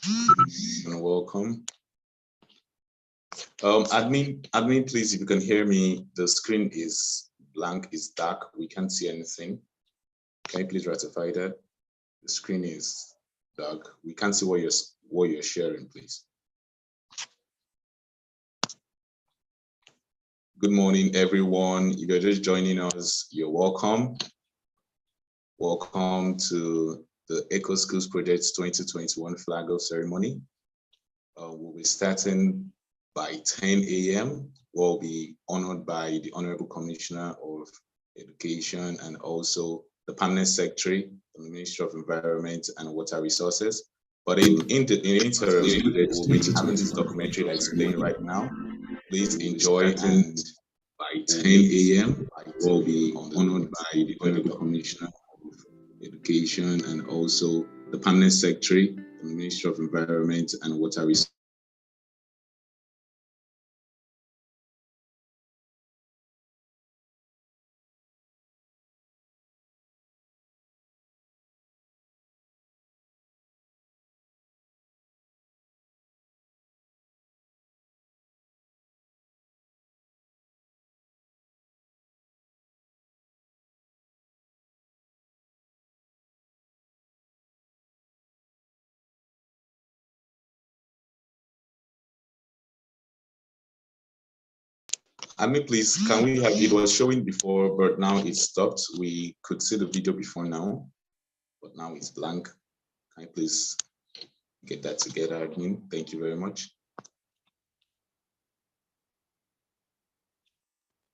And welcome. Admin, please, if you can hear me, the screen is blank, it's dark, we can't see anything. Can you please ratify that? The screen is dark, we can't see what you're sharing, please. Good morning, everyone. If you're just joining us, you're welcome. Welcome to the Ecoschoolsng Project 2021 flag off ceremony. We'll be starting by 10 a.m. We'll be honored by the Honorable Commissioner of Education and also the Permanent Secretary of the Ministry of Environment and Water Resources. But in the interim, we'll be having this documentary that's playing right now. Please enjoy, and by 10 a.m. we'll be honored by the Honorable Commissioner of Education and also the Permanent Secretary of the Ministry of Environment and Water Resources. Please, can we have, it was showing before, but now it's stopped. We could see the video before now, but now it's blank. Can you please get that together, admin? Thank you very much.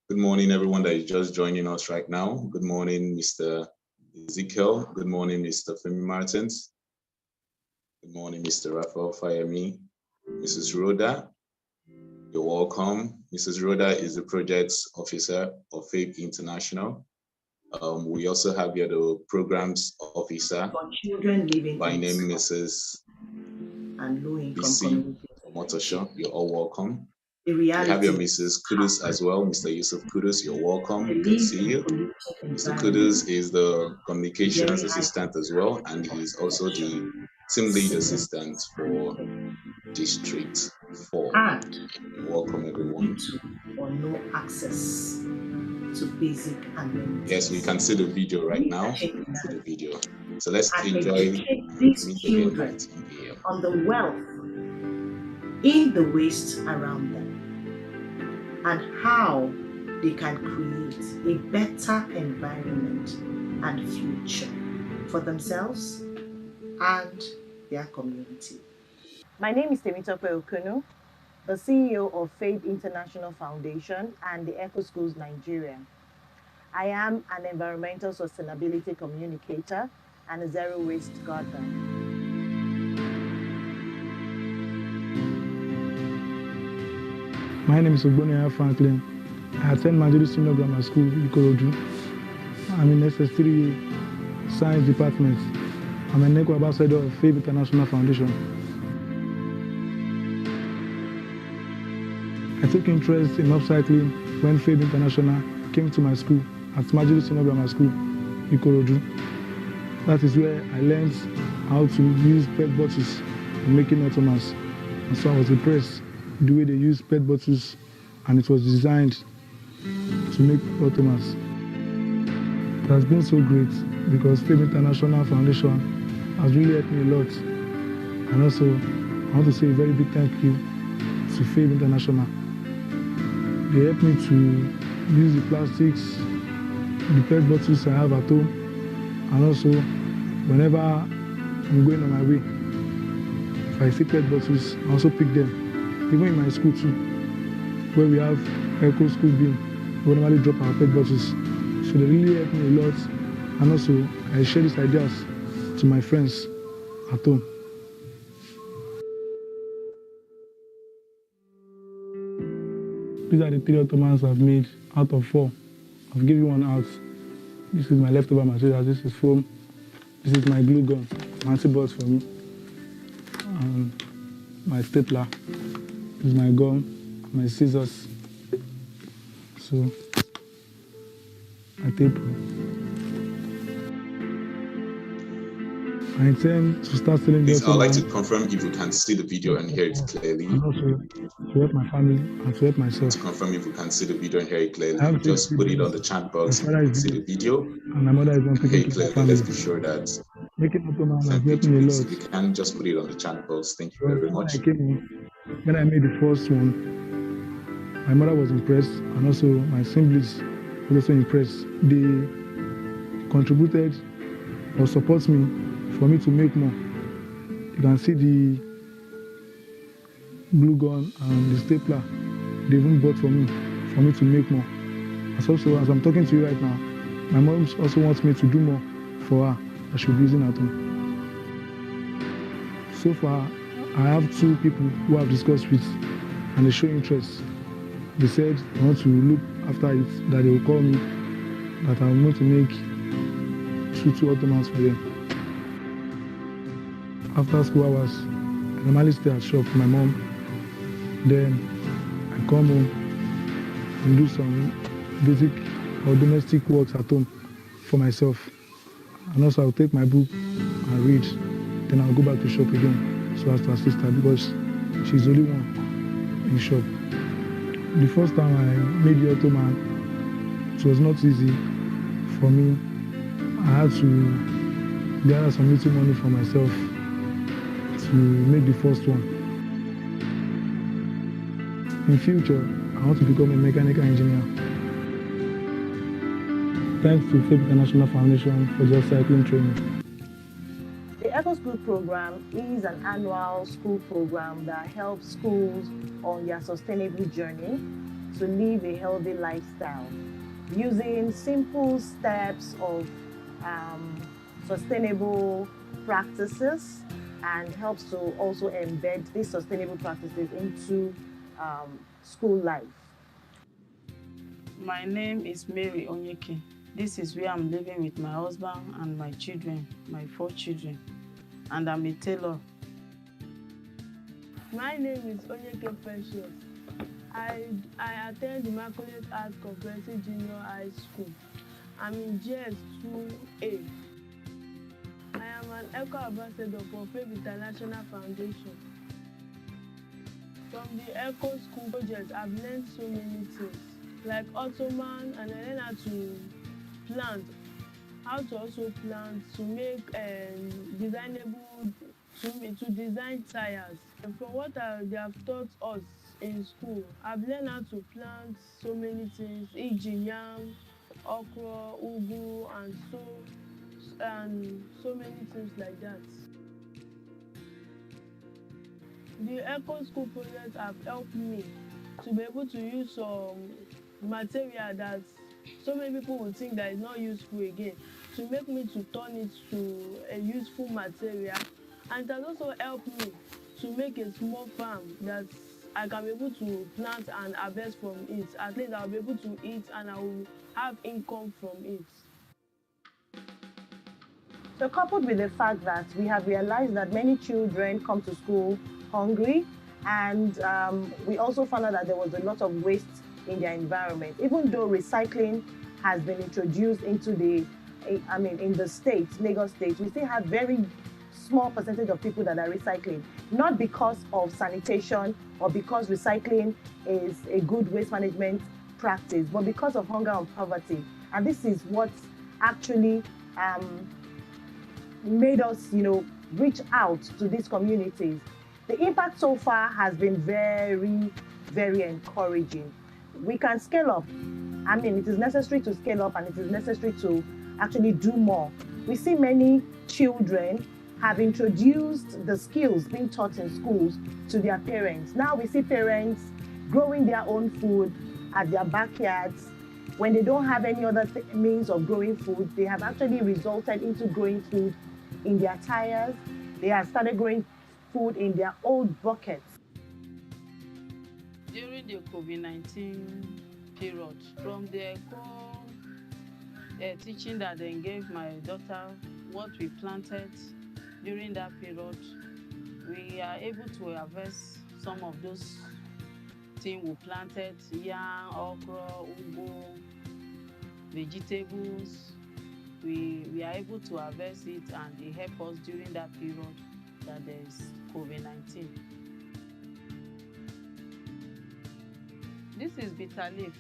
Good morning, everyone that is just joining us right now. Good morning, Mr. Ezekiel. Good morning, Mr. Femi Martins. Good morning, Mr. Raphael Fayemi. Mrs. Rhoda, you're welcome. Mrs. Rhoda is the project officer of FABE International. We also have here the programs officer for children living by name Mrs. and low-income BC Motosho. You're all welcome. We have your Mrs. Kudus as well. Mr. Yusuf Kudus, you're welcome. Good to see you. Mr. Kudus is the communications assistant as well, and he's also the team lead assistant for District 4. And welcome, everyone. Or no access to basic amenities. Yes, we can see the video right now. See the video. So let's enjoy these children on the wealth in the waste around them and how they can create a better environment and future for themselves and their community. My name is Temitope Okunu, the CEO of FABE International Foundation and the Ecoschoolsng Nigeria. I am an environmental sustainability communicator and a zero waste gardener. My name is Ogbonia Franklin. I attend Majori Senior Grammar School, Ikorodu. I'm in SS3 Science Department. I'm a NECO ambassador of FABE International Foundation. I took interest in upcycling when FABE International came to my school at Majori Senior Grammar School, Ikorodu. That is where I learned how to use PET bottles in making automas. And so I was impressed the way they use PET bottles, and it was designed to make automas. It has been so great because FABE International Foundation has really helped me a lot. And also, I want to say a very big thank you to FABE International. They helped me to use the plastics, the PET bottles I have at home, and also whenever I'm going on my way, if I see PET bottles, I also pick them. Even in my school too, where we have Ecoschoolsng bin, we normally drop our PET bottles. So they really helped me a lot, and also I share these ideas to my friends at home. These are the 3 automas I've made out of 4. I've given one out. This is my leftover material. This is foam. This is my glue gun, anti-bots for me. And my stapler. This is my gum, my scissors. So I tape. I intend to start selling the Please, I'd like to Ottoman confirm if you can see the video and hear it clearly. and also to help my family and to help myself. To confirm if you can see the video and hear it I clearly, have just put it on the chat box. My father is See the busy video and my mother is not and hear taking it care of clearly. Let's be family. sure that Making Ottoman has thank you, helped me a please. lot. If you can just put it on the chat box. Thank you very When much. I came in, when I made the first one, my mother was impressed and also my siblings were also impressed. They contributed or support me for me to make more. You can see the glue gun and the stapler they even bought for me to make more. As also, as I'm talking to you right now, my mom also wants me to do more for her that she'll be using at home. So far, I have 2 people who I've discussed with and they show interest. They said they want to look after it, that they will call me, that I'm going to make two Ottomans for them. After school hours, I normally stay at shop with my mom. Then I come home and do some basic or domestic works at home for myself. And also I'll take my book and read. Then I'll go back to shop again so as to assist her because she's the only one in shop. The first time I made the Ottoman, it was not easy for me. I had to gather some little money for myself to make the first one. In future, I want to become a mechanical engineer. Thanks to Faith International Foundation for just cycling training. The Ecoschool program is an annual school program that helps schools on their sustainable journey to live a healthy lifestyle using simple steps of sustainable practices, and helps to also embed these sustainable practices into school life. My name is Mary Onyeke. This is where I'm living with my husband and my children, my 4 children, and I'm a tailor. My name is Onyeke Precious. I attend Immaculate Heart Comprehensive Junior High School. I'm in GS2A. I am an Eco Ambassador for Faith International Foundation. From the Eco School project, I've learned so many things, like Ottoman, and I learned how to plant, how to also plant, to make designable, to design tires. And from what they have taught us in school, I've learned how to plant so many things, e.g. yam, okra, ugu, and so many things like that. The Eco School project have helped me to be able to use some material that so many people would think that is not useful again, to make me to turn it to a useful material. And it has also helped me to make a small farm that I can be able to plant and harvest from it. At least I'll be able to eat and I will have income from it. So coupled with the fact that we have realized that many children come to school hungry, and we also found out that there was a lot of waste in their environment. Even though recycling has been introduced into in the state, Lagos State, we still have very small percentage of people that are recycling, not because of sanitation or because recycling is a good waste management practice, but because of hunger and poverty. And this is what actually made us, reach out to these communities. The impact so far has been very, very encouraging. We can scale up. It is necessary to scale up, and it is necessary to actually do more. We see many children have introduced the skills being taught in schools to their parents. Now we see parents growing their own food at their backyards. When they don't have any other means of growing food, they have actually resulted into growing food in their tires. They have started growing food in their old buckets. During the COVID-19 period, from the teaching that they gave my daughter, what we planted during that period, we are able to harvest some of those things we planted: yam, okra, ugu, vegetables. we are able to harvest it, and it help us during that period that there is COVID-19. This is bitter leaf,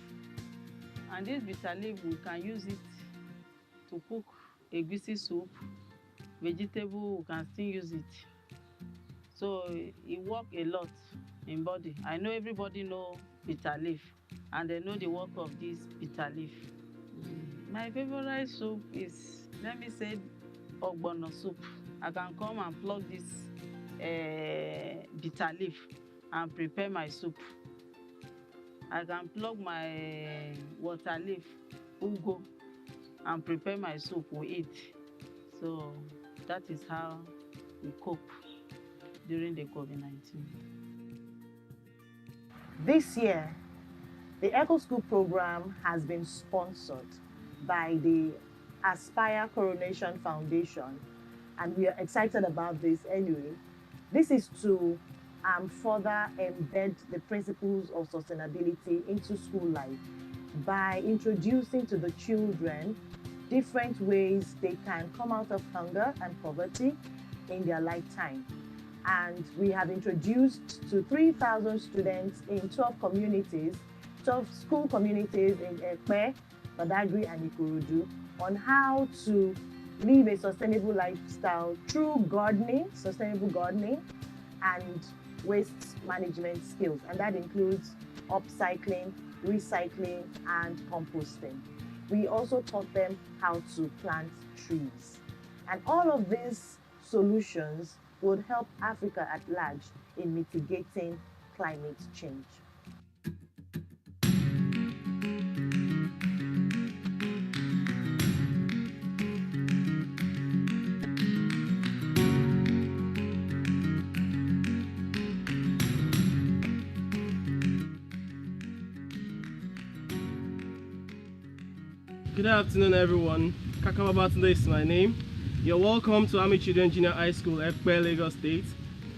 and this bitter leaf we can use it to cook egusi soup, vegetable we can still use it. So it work a lot in body. I know everybody know bitter leaf, and they know the work of this bitter leaf. My favorite soup is, let me say, ogbono soup. I can come and pluck this bitter leaf and prepare my soup. I can pluck my water leaf, ugu, and prepare my soup we eat. So that is how we cope during the COVID-19. This year, the Ecoschool program has been sponsored by the Aspire Coronation Foundation, and we are excited about this anyway. This is to further embed the principles of sustainability into school life by introducing to the children different ways they can come out of hunger and poverty in their lifetime. And we have introduced to 3,000 students in 12 communities, 12 school communities in Ekpe, Badagry, and Ikorodu, on how to live a sustainable lifestyle through gardening, sustainable gardening, and waste management skills. And that includes upcycling, recycling, and composting. We also taught them how to plant trees. And all of these solutions would help Africa at large in mitigating climate change. Good afternoon, everyone. Kakamabatunde is my name. You're welcome to Army Children Junior High School, Ekpe, Lagos State.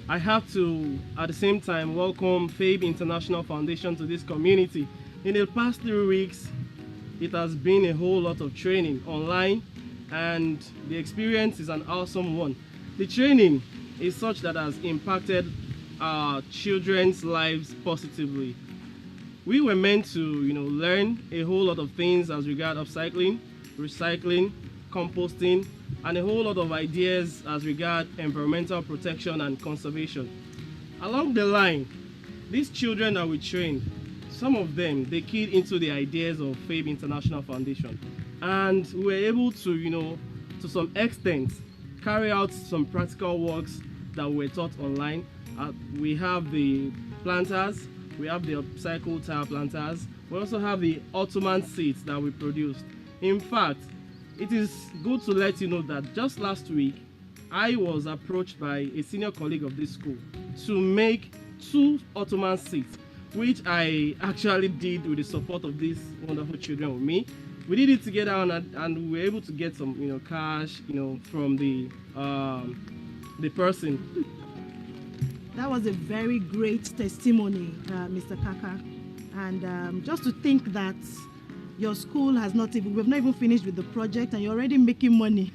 I have to, at the same time, welcome FABE International Foundation to this community. In the past 3 weeks, it has been a whole lot of training online, and the experience is an awesome one. The training is such that has impacted our children's lives positively. We were meant to, learn a whole lot of things as regard upcycling, recycling, composting, and a whole lot of ideas as regard environmental protection and conservation. Along the line, these children that we trained, some of them, they keyed into the ideas of FABE International Foundation. And we were able to, to some extent, carry out some practical works that were taught online. We have the planters, we have the upcycled tire planters, we also have the Ottoman seats that we produced. In fact, it is good to let you know that just last week, I was approached by a senior colleague of this school to make 2 Ottoman seats, which I actually did with the support of these wonderful children with me. We did it together, and we were able to get some, cash, from the person. That was a very great testimony, Mr. Kaka. And just to think that your school we've not even finished with the project, and you're already making money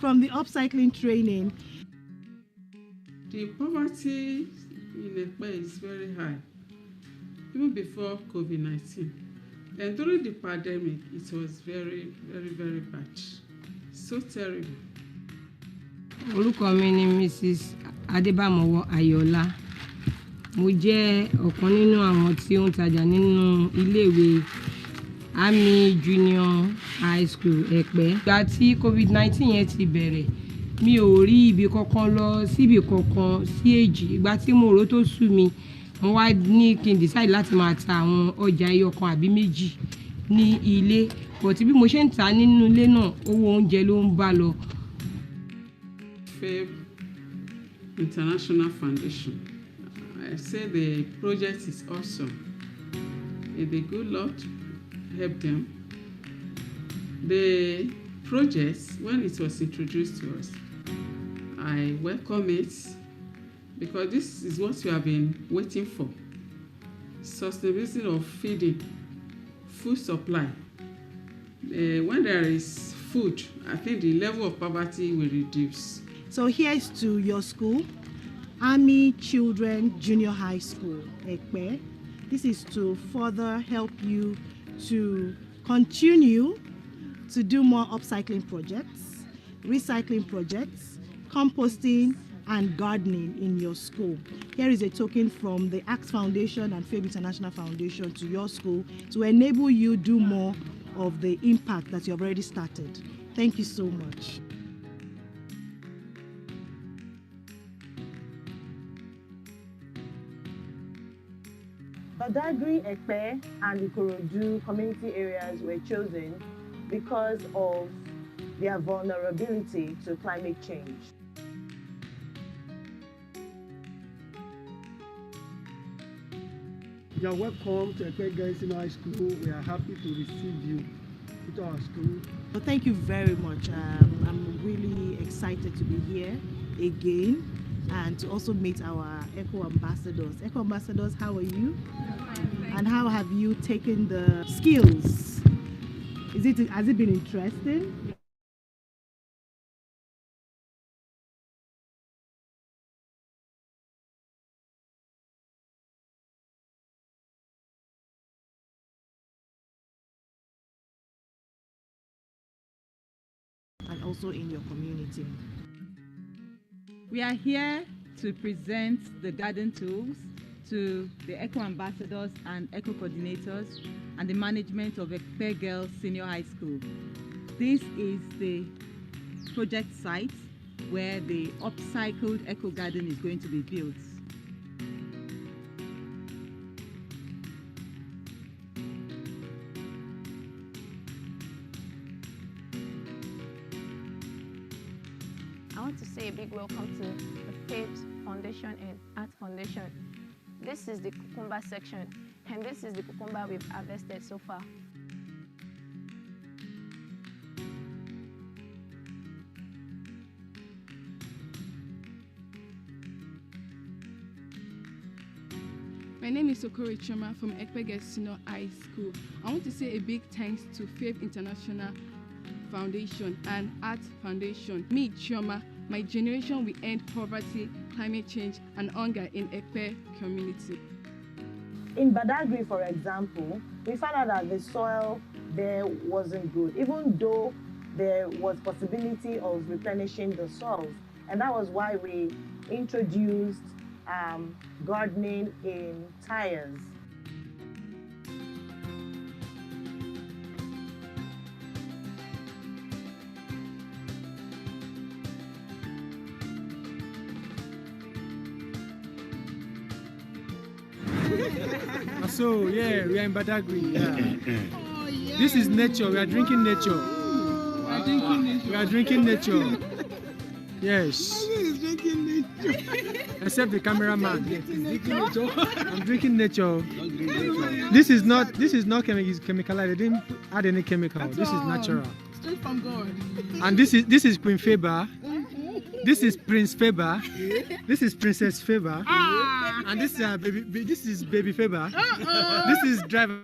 from the upcycling training. The poverty in Ekpe is very high, even before COVID-19. And during the pandemic, it was very, very, very bad. So terrible. Orúkọ mi ni Mrs. Adébámọ̀wọ́ Ayọ̀lá. Mo jẹ́ ọ̀kan nínú àwọn tí ó ń tajà nínú iléèwé Army Junior High School Ekpe. Ìgbà tí COVID-19 yẹn ti bẹ̀rẹ̀, mi ò rí ibi kankan lọ síbi kankan sí èjì. Ìgbà tí mo rò tó sú mi, mo wá ní kí n decide láti máa ta àwọn ọjà ẹyọkan àbí méjì ní ilé. But bí mo ṣe ń tà nínú ilé náà, owó oúnjẹ ló ń bá lọ. FABE International Foundation. I say the project is awesome. May the good Lord help them. The project, when it was introduced to us, I welcome it because this is what we have been waiting for. Sustainability of feeding, food supply. When there is food, I think the level of poverty will reduce. So here's to your school, Army Children Junior High School, Ekpe. This is to further help you to continue to do more upcycling projects, recycling projects, composting, and gardening in your school. Here is a token from the ACT Foundation and FABE International Foundation to your school to enable you do more of the impact that you have already started. Thank you so much. Badagry, Ekpe, and Ikorodu community areas were chosen because of their vulnerability to climate change. You are welcome to Ecoschoolsng High School. We are happy to receive you into our school. Well, thank you very much. I'm really excited to be here again and to also meet our Eco ambassadors. Eco ambassadors, how are you? And how have you taken the skills? Has it been interesting? And also in your community. We are here to present the garden tools to the Eco ambassadors and Eco coordinators and the management of Ekpe Girls Senior High School. This is the project site where the upcycled Eco garden is going to be built. I want to say a big welcome to the FABE Foundation and Art Foundation. This is the cucumber section, and this is the cucumber we've harvested so far. My name is Okoro Choma from Ekpe Girls Senior High School. I want to say a big thanks to FABE International Foundation and Art Foundation. Me, Chioma, my generation will end poverty, climate change, and hunger in Ekpe community. In Badagry, for example, we found out that the soil there wasn't good, even though there was possibility of replenishing the soils. And that was why we introduced gardening in tires. So yeah, we are in Badagry. Yeah. Oh, yeah. This is nature. We are drinking nature. Wow. We are drinking nature. Yes. Except the cameraman. I'm drinking nature. This is not chemical. They didn't add any chemical. This is natural. Straight from God. And this is Queen Faber. This is Prince Faber. This is Princess Faber. And this is baby Faber. This is driver.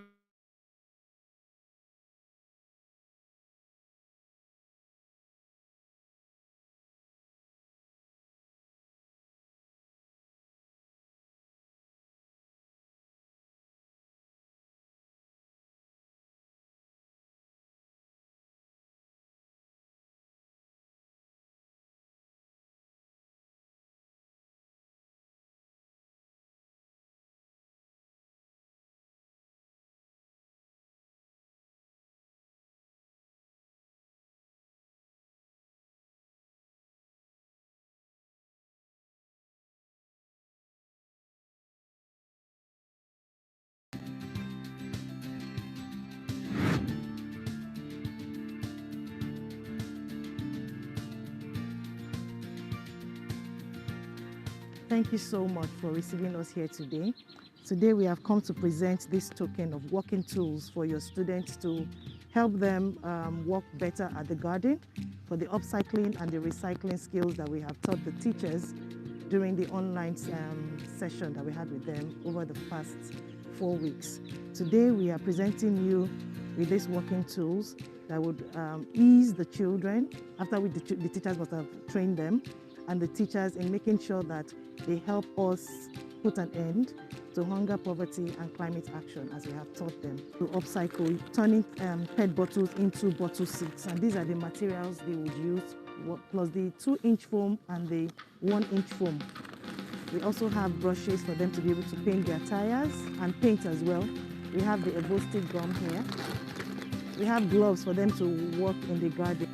Thank you so much for receiving us here today. Today we have come to present this token of working tools for your students to help them work better at the garden, for the upcycling and the recycling skills that we have taught the teachers during the online session that we had with them over the past 4 weeks. Today we are presenting you with these working tools that would ease the children, after which the teachers must have trained them, and the teachers in making sure that they help us put an end to hunger, poverty, and climate action, as we have taught them. To upcycle, turning PET bottles into bottle seats. And these are the materials they would use, plus the 2-inch foam and the 1-inch foam. We also have brushes for them to be able to paint their tires and paint as well. We have the evo-stick gum here. We have gloves for them to work in the garden.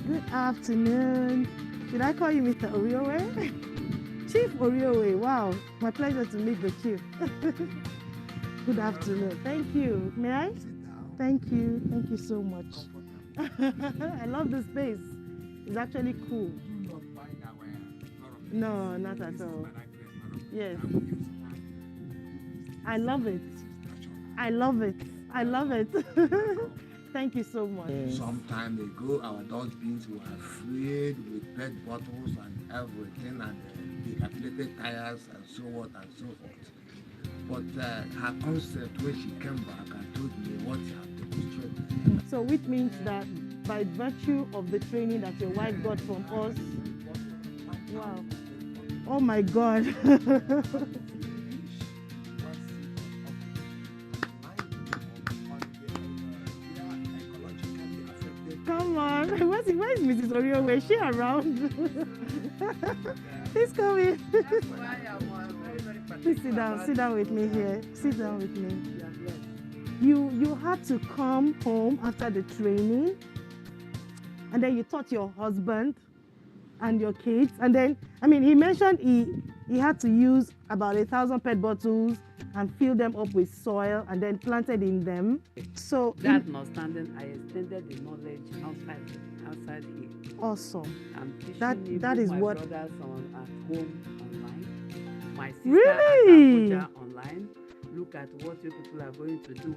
Good afternoon. Should I call you Mr. Oriowe? Chief Oriowe, wow. My pleasure to meet the chief. Good afternoon. Thank you. May I? Thank you. Thank you so much. I love the space. It's actually cool. No, not at all. Yes. I love it. I love it. I love it. Thank you so much. Some time ago, our dustbins were filled with PET bottles and everything, and decapitated tires and so on and so forth. But her concept, when she came back and told me what she had demonstrated. So which means that by virtue of the training that your wife got from us, wow, oh my God. Come on, where is Mrs. Oriowe? Is she around? Please come in. Please sit down with me here. Sit down with me. You had to come home after the training, and then you taught your husband and your kids, and then, I mean, he mentioned he had to use about 1,000 PET bottles and fill them up with soil and then planted in them. So that notwithstanding, I extended the knowledge outside here. Awesome. I'm teaching that is my what brothers at home online. My sister really at Abuja online. Look at what you people are going to do,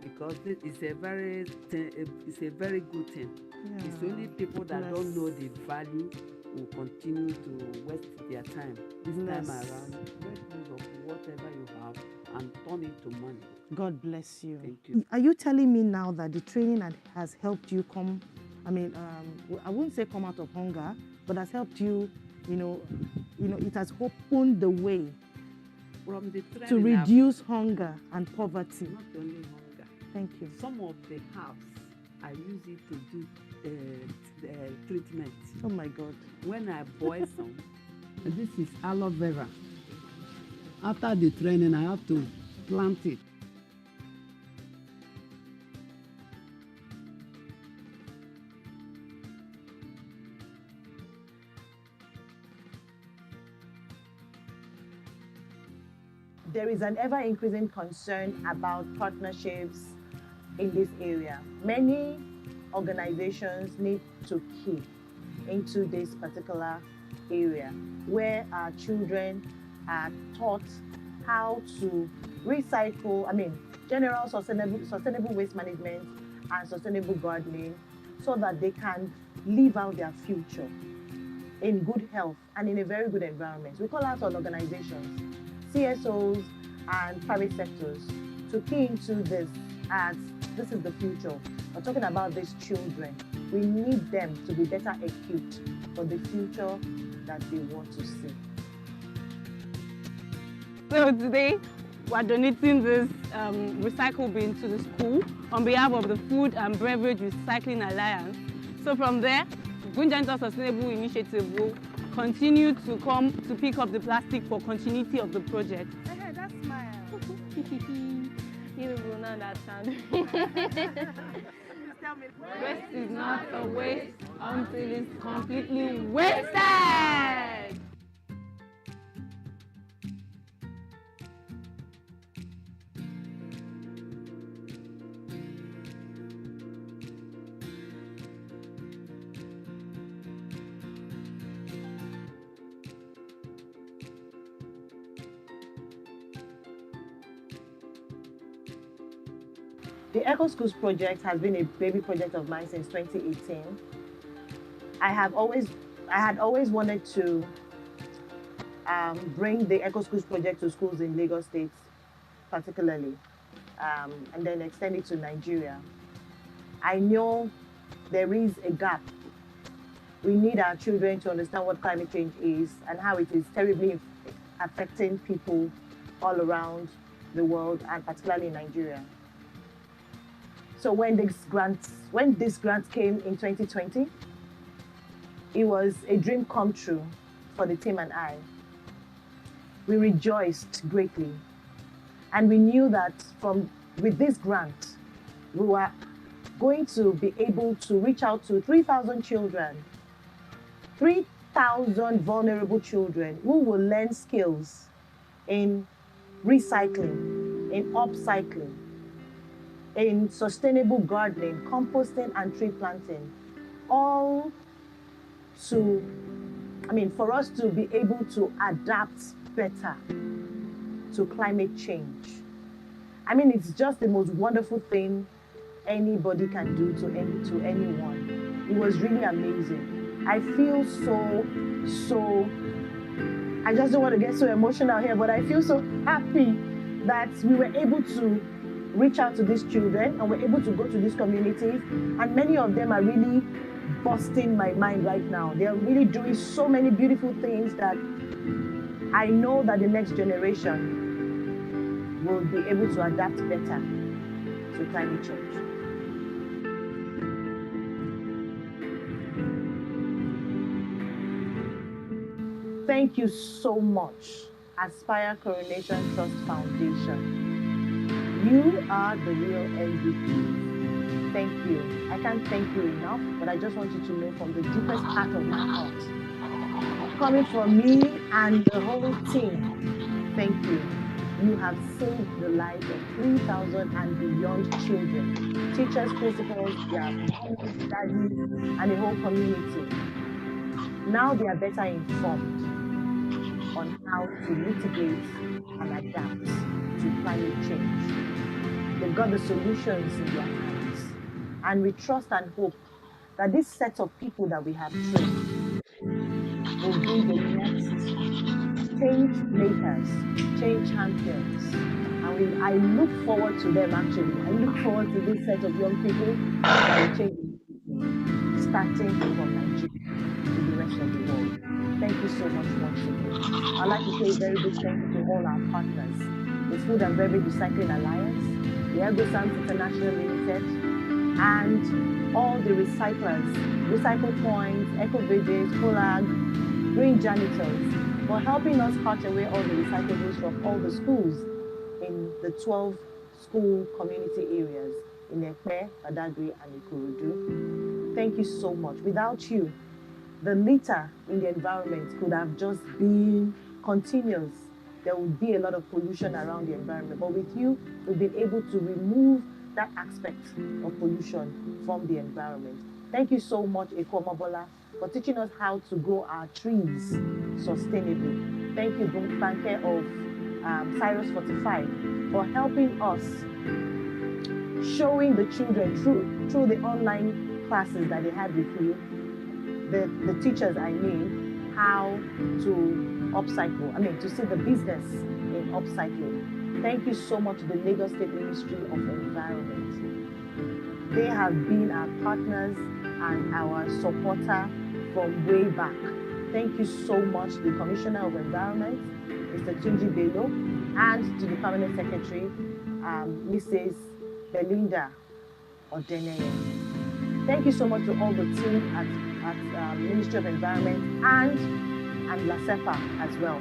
because it's a very good thing. Yeah. It's only people that don't know the value will continue to waste their time. This time around, make use of whatever you have and turn it to money. God bless you. Thank you. Are you telling me now that the training has helped you come, I mean, I wouldn't say come out of hunger, but has helped you, it has opened the way from the to reduce hunger and poverty? Not only hunger. Thank you. Some of the herbs, I use it to do treatment. Oh my God. When I boil some, this is aloe vera. After the training, I have to plant it. There is an ever-increasing concern about partnerships in this area. Many organizations need to key into this particular area where our children are taught how to recycle, general sustainable waste management and sustainable gardening, so that they can live out their future in good health and in a very good environment. We call out on organizations, CSOs and private sectors to key into this, as this is the future. We're talking about these children. We need them to be better equipped for the future that they want to see. So today, we're donating this recycle bin to the school on behalf of the Food and Beverage Recycling Alliance. So from there, Gunjanta Sustainable Initiative will continue to come to pick up the plastic for continuity of the project. That smile. You will not understand. Waste is not a waste until it's completely wasted. The Ecoschoolsng project has been a baby project of mine since 2018. I had always wanted to bring the Ecoschoolsng project to schools in Lagos State, particularly, and then extend it to Nigeria. I know there is a gap. We need our children to understand what climate change is and how it is terribly affecting people all around the world, and particularly in Nigeria. So when this grant came in 2020, it was a dream come true for the team and I. We rejoiced greatly, and we knew that with this grant, we were going to be able to reach out to 3,000 children, 3,000 vulnerable children who will learn skills in recycling, in upcycling, in sustainable gardening, composting, and tree planting, all for us to be able to adapt better to climate change. It's just the most wonderful thing anybody can do to anyone. It was really amazing. I feel so, I just don't want to get so emotional here, but I feel so happy that we were able to reach out to these children and we're able to go to these communities, and many of them are really busting my mind right now. They're really doing so many beautiful things that I know that the next generation will be able to adapt better to climate change. Thank you so much, Aspire Coronation Trust Foundation. You are the real MVP. Thank you. I can't thank you enough, but I just want you to know from the deepest part of my heart, coming from me and the whole team, thank you. You have saved the lives of 3,000 and beyond children, teachers, principals, their moms, daddies, and the whole community. Now they are better informed on how to mitigate and adapt to climate change. They've got the solutions in their hands. And we trust and hope that this set of people that we have trained will be the next change makers, change champions. And I look forward to them, actually. I look forward to this set of young people that will change, starting from Nigeria to the rest of the world. Thank you so much once again. I'd like to say a very big thank you to all our partners, the Food and Beverage Recycling Alliance, the Ecoschoolsng International Limited, and all the recyclers, Recycle Points, Eco Villages, Colag, Green Janitors, for helping us cart away all the recyclables from all the schools in the 12 school community areas in Ekpe, Badagry, and Ikorodu. Thank you so much. Without you, the litter in the environment could have just been continuous. There would be a lot of pollution around the environment. But with you, we've been able to remove that aspect of pollution from the environment. Thank you so much, Eko Mabola, for teaching us how to grow our trees sustainably. Thank you, Banker of Cyrus 45, for helping us, showing the children through the online classes that they had with you, the teachers, how to upcycle, to see the business in upcycling. Thank you so much to the Lagos State Ministry of Environment. They have been our partners and our supporter from way back. Thank you so much to the Commissioner of Environment, Mr. Tunji Bello, and to the Permanent Secretary, Mrs. Belinda Odeneye. Thank you so much to all the team at Ministry of Environment and LASEPA as well.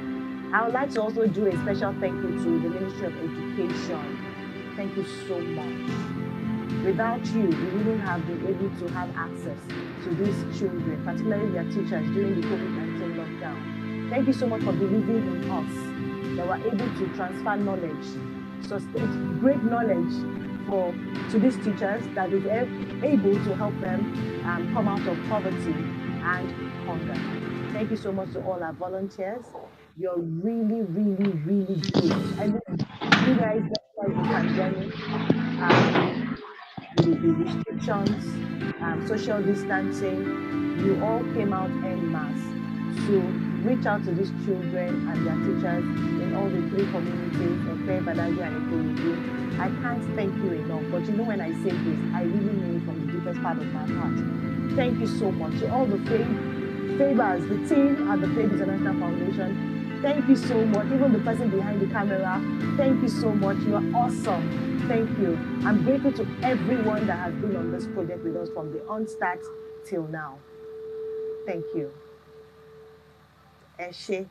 I would like to also do a special thank you to the Ministry of Education. Thank you so much. Without you, we wouldn't have been able to have access to these children, particularly their teachers during the COVID-19 lockdown. Thank you so much for believing in us, that we're able to transfer knowledge, so great knowledge to these teachers that is able to help them come out of poverty and hunger. Thank you so much to all our volunteers. You're really, really, really good. I know you guys, that's why the pandemic restrictions, social distancing, you all came out en masse to reach out to these children and their teachers in all the 3 communities, Ekpe, Badagry, and Ikorodu. I can't thank you enough, but you know when I say this, I really mean it from the deepest part of my heart. Thank you so much to all the favors, the team at the Faith International Foundation. Thank you so much. Even the person behind the camera, thank you so much. You are awesome. Thank you. I'm grateful to everyone that has been on this project with us from the onstart till now. Thank you. Eshe.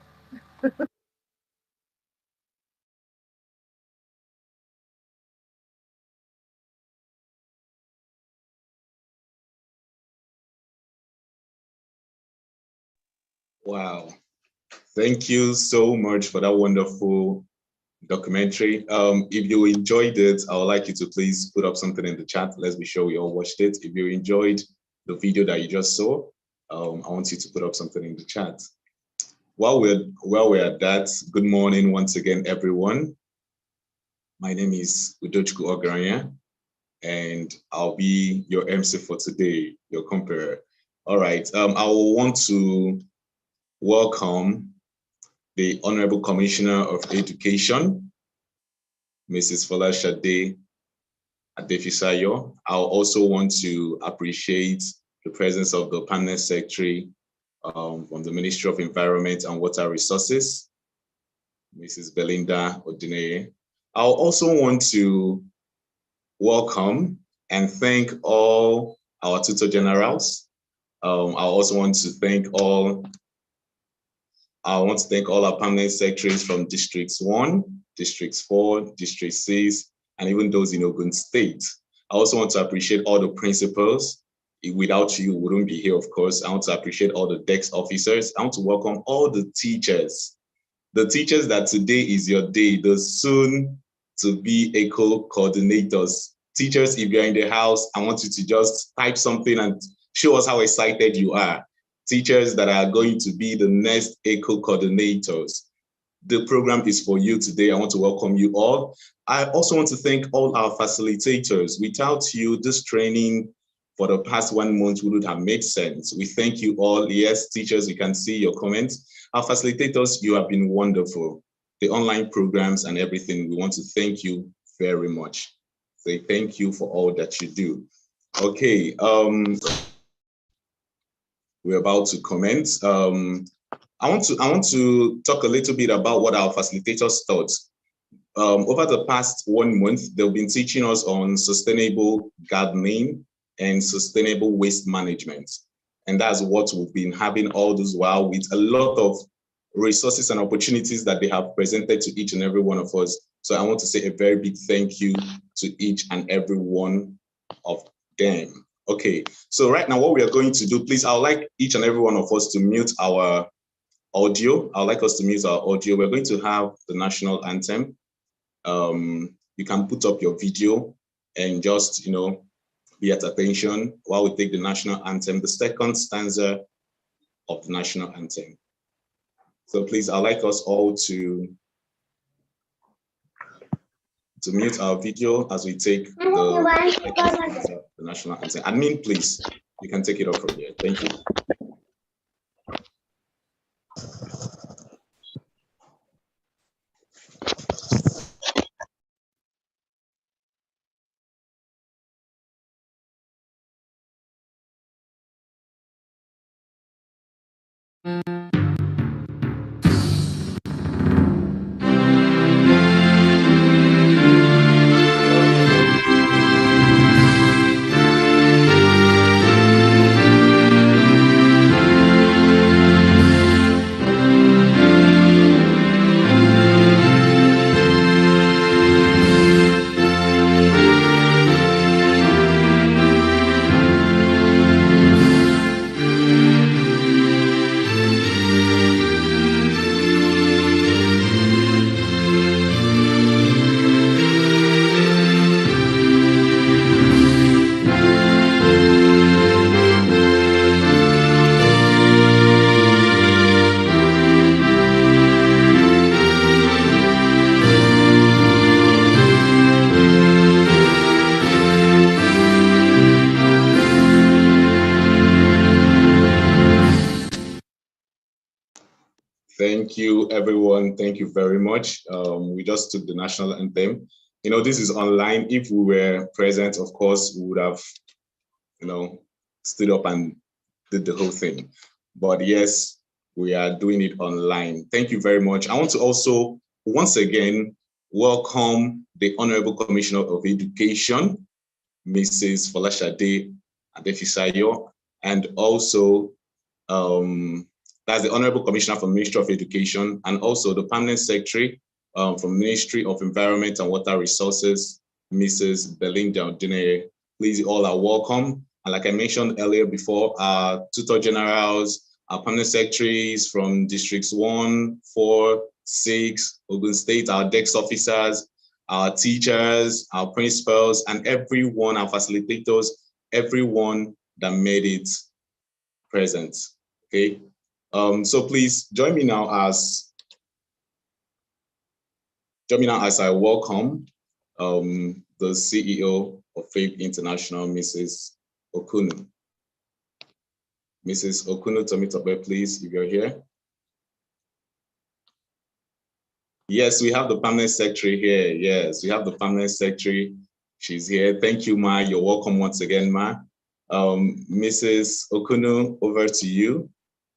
Wow. Thank you so much for that wonderful documentary. If you enjoyed it, I would like you to please put up something in the chat. Let's be sure we all watched it. If you enjoyed the video that you just saw, I want you to put up something in the chat. While we're at that, good morning once again, everyone. My name is Udochukwu Ogranya, and I'll be your MC for today, your compere. All right, I will want to welcome the Honorable Commissioner of Education, Mrs. Folashade Adefisayo. I'll also want to appreciate the presence of the Permanent Secretary from the Ministry of Environment and Water Resources, Mrs. Belinda Odineye. I'll also want to welcome and thank all our Tutor Generals. I also want to thank all our permanent secretaries from Districts 1, Districts 4, District 6, and even those in Ogun State. I also want to appreciate all the principals. Without you, we wouldn't be here, of course. I want to appreciate all the desk officers. I want to welcome all the teachers. The teachers that today is your day, the soon to be ECHO coordinators. Teachers, if you're in the house, I want you to just type something and show us how excited you are. Teachers that are going to be the next ECHO coordinators. The program is for you today. I want to welcome you all. I also want to thank all our facilitators. Without you, this training for the past 1 month wouldn't have made sense. We thank you all. Yes, teachers, you can see your comments. Our facilitators, you have been wonderful. The online programs and everything, we want to thank you very much. Say thank you for all that you do. Okay, we're about to comment. I want to talk a little bit about what our facilitators thought. Over the past 1 month, they've been teaching us on sustainable gardening and sustainable waste management. And that's what we've been having all this while, with a lot of resources and opportunities that they have presented to each and every one of us. So I want to say a very big thank you to each and every one of them. Okay, so right now what we are going to do, please, I would like each and every one of us to mute our audio. I'd like us to mute our audio. We're going to have the national anthem. You can put up your video and just, be at attention while we take the national anthem, the second stanza of the national anthem. So please, I'd like us all to mute our video as we take the national anthem. Admin, please, you can take it off from here. Thank you. Thank you, everyone. Thank you very much. We just took the national anthem. This is online. If we were present, of course, we would have, stood up and did the whole thing. But yes, we are doing it online. Thank you very much. I want to also, once again, welcome the Honorable Commissioner of Education, Mrs. Folashade Adefisayo, and also that's the Honorable Commissioner from Ministry of Education, and also the Permanent Secretary from Ministry of Environment and Water Resources, Mrs. Belinda Odineye. Please, all are welcome. And like I mentioned earlier before, our Tutor Generals, our Permanent Secretaries from Districts 1, 4, 6, Ogun State, our DEX officers, our teachers, our principals, and everyone, our facilitators, everyone that made it present, okay? So please join me now as I welcome the CEO of FAVE International, Mrs. Okunu. Mrs. Okunu Tomitope, please, if you're here. Yes, we have the Permanent Secretary here. Yes, we have the Permanent Secretary. She's here. Thank you, Ma. You're welcome once again, Ma. Mrs. Okunu, over to you.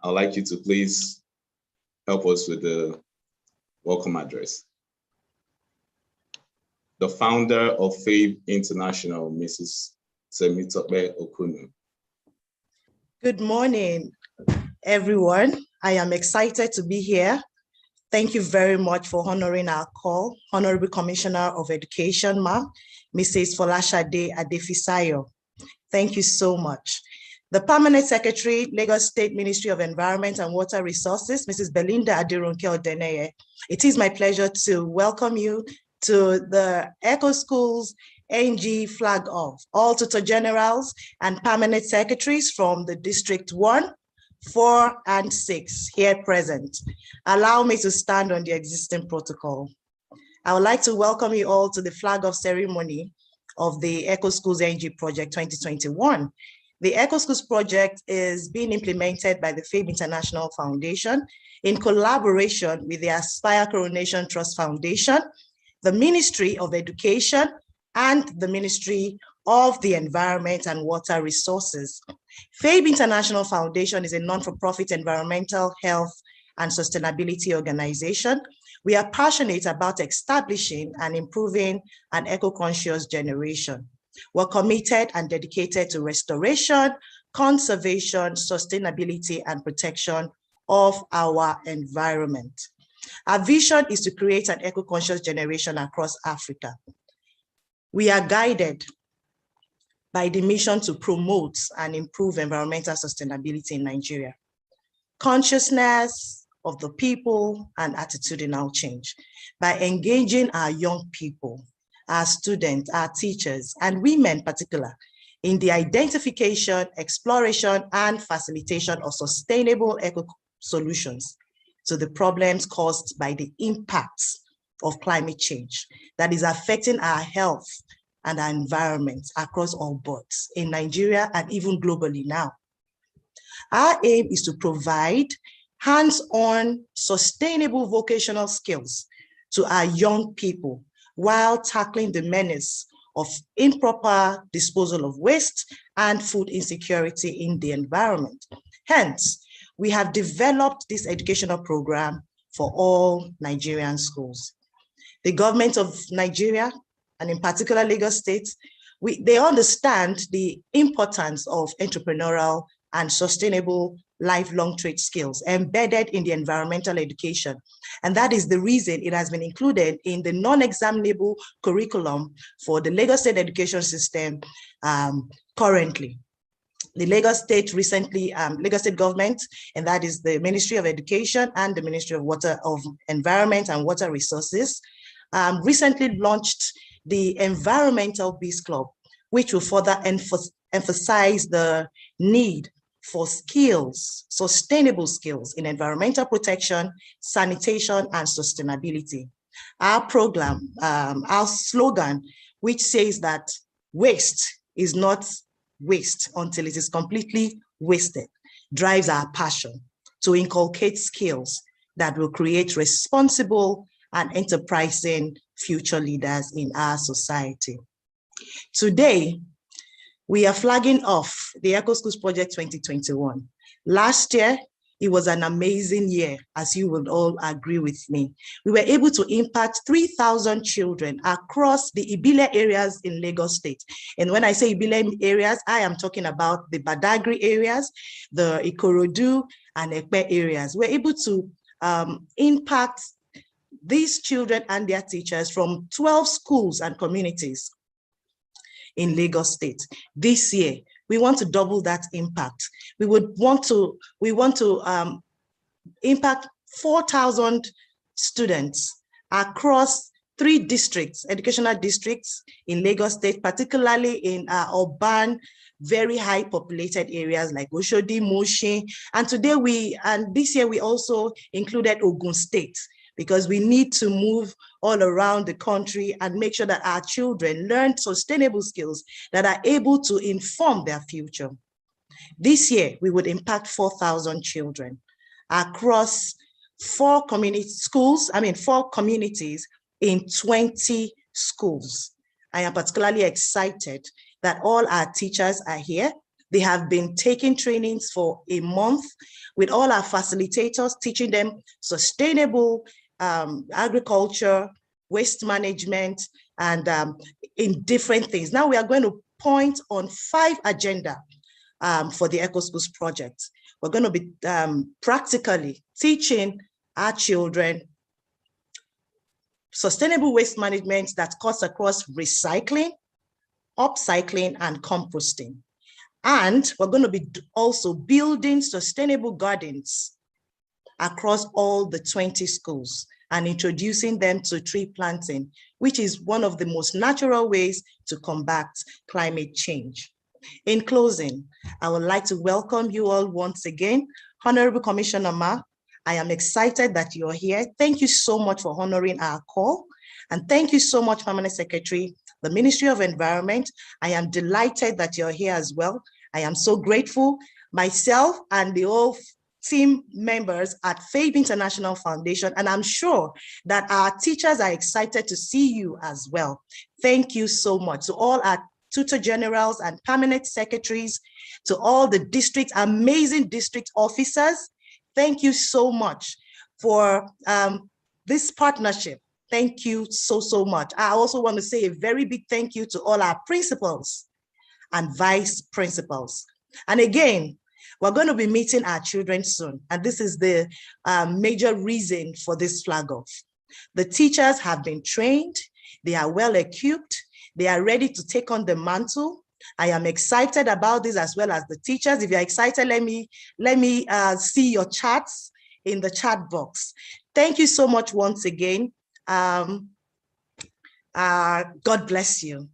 I'd like you to please help us with the welcome address. The founder of FAVE International, Mrs. Temitope Okunu. Good morning, everyone. I am excited to be here. Thank you very much for honoring our call, Honorable Commissioner of Education, Mrs. Folashade Adefisayo. Thank you so much. The Permanent Secretary, Lagos State Ministry of Environment and Water Resources, Mrs. Belinda Odineye. It is my pleasure to welcome you to the Ecoschoolsng flag off. All Tutor Generals and Permanent Secretaries from the District 1, 4, and 6 here present. Allow me to stand on the existing protocol. I would like to welcome you all to the flag off ceremony of the Ecoschoolsng Project 2021. The Ecoschools project is being implemented by the FAVE International Foundation in collaboration with the Aspire Coronation Trust Foundation, the Ministry of Education, and the Ministry of the Environment and Water Resources. FAVE International Foundation is a non-for-profit environmental health and sustainability organization. We are passionate about establishing and improving an eco-conscious generation. We're committed and dedicated to restoration, conservation, sustainability, and protection of our environment. Our vision is to create an eco-conscious generation across Africa. We are guided by the mission to promote and improve environmental sustainability in Nigeria. Consciousness of the people and attitudinal change by engaging our young people, our students, our teachers, and women in particular, in the identification, exploration, and facilitation of sustainable eco-solutions to the problems caused by the impacts of climate change that is affecting our health and our environment across all boards in Nigeria and even globally now. Our aim is to provide hands-on sustainable vocational skills to our young people while tackling the menace of improper disposal of waste and food insecurity in the environment. Hence, we have developed this educational program for all Nigerian schools. The government of Nigeria, and in particular Lagos State, they understand the importance of entrepreneurial and sustainable lifelong trade skills embedded in the environmental education. And that is the reason it has been included in the non-examinable curriculum for the Lagos State education system currently. The Lagos State Lagos State government, and that is the Ministry of Education and the Ministry of Environment and Water Resources, recently launched the Environmental Peace Club, which will further emphasize the need for skills, sustainable skills in environmental protection, sanitation, and sustainability. Our program, our slogan, which says that waste is not waste until it is completely wasted, drives our passion to inculcate skills that will create responsible and enterprising future leaders in our society. Today, we are flagging off the Ecoschoolsng Project 2021. Last year, it was an amazing year, as you will all agree with me. We were able to impact 3,000 children across the Ibile areas in Lagos State. And when I say Ibile areas, I am talking about the Badagry areas, the Ikorodu and Ekpe areas. We're able to impact these children and their teachers from 12 schools and communities in Lagos State. This year, we want to double that impact. We want to impact 4,000 students across 3 districts, educational districts in Lagos State, particularly in urban, very high populated areas like Oshodi, Mushin. And this year we also included Ogun State, because we need to move all around the country and make sure that our children learn sustainable skills that are able to inform their future. This year, we would impact 4,000 children across 4 communities in 20 schools. I am particularly excited that all our teachers are here. They have been taking trainings for a month with all our facilitators, teaching them sustainable agriculture, waste management, and in different things. Now we are going to point on 5 agenda for the Ecoschoolsng project. We're going to be practically teaching our children sustainable waste management that cuts across recycling, upcycling, and composting. And we're going to be also building sustainable gardens across all the 20 schools and introducing them to tree planting, which is one of the most natural ways to combat climate change. In closing, I would like to welcome you all once again. Honorable Commissioner Ma, I am excited that you're here. Thank you so much for honoring our call. And thank you so much, Permanent Secretary, the Ministry of Environment. I am delighted that you're here as well. I am so grateful. Myself and the whole team members at FABE International Foundation, and I'm sure that our teachers are excited to see you as well. Thank you so much to all our tutor generals and permanent secretaries, to all the district, amazing district officers. Thank you so much for this partnership. Thank you so, so much. I also want to say a very big thank you to all our principals and vice principals. And again, we're going to be meeting our children soon. And this is the major reason for this flag off. The teachers have been trained. They are well equipped. They are ready to take on the mantle. I am excited about this as well as the teachers. If you're excited, let me see your chats in the chat box. Thank you so much once again. God bless you.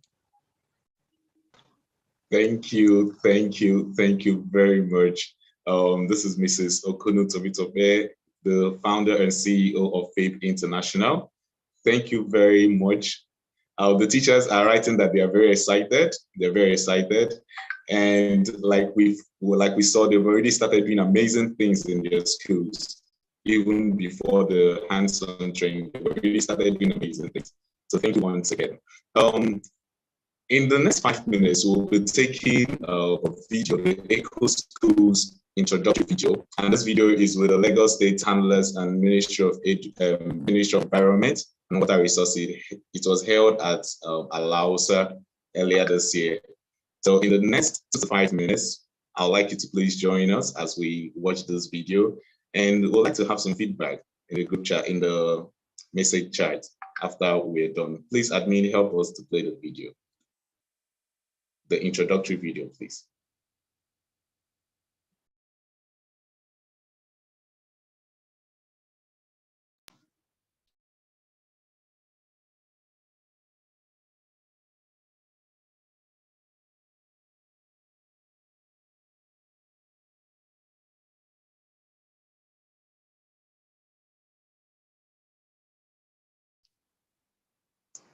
Thank you very much. This is Mrs. Okunu Tomitope, the founder and CEO of FABE International. Thank you very much. The teachers are writing that they are very excited. They're very excited. And like we saw, they've already started doing amazing things in their schools. Even before the hands-on training, they've already started doing amazing things. So thank you once again. In the next 5 minutes, we'll be taking a video, the Ecoschoolsng introductory video. And this video is with the Lagos State Handlers and Ministry of Environment and Water Resources. It was held at Alausa earlier this year. So in the next 2 to 5 minutes, I'd like you to please join us as we watch this video. And we'd like to have some feedback in the group chat, in the message chat after we're done. Please, admin, help us to play the video. The introductory video, please.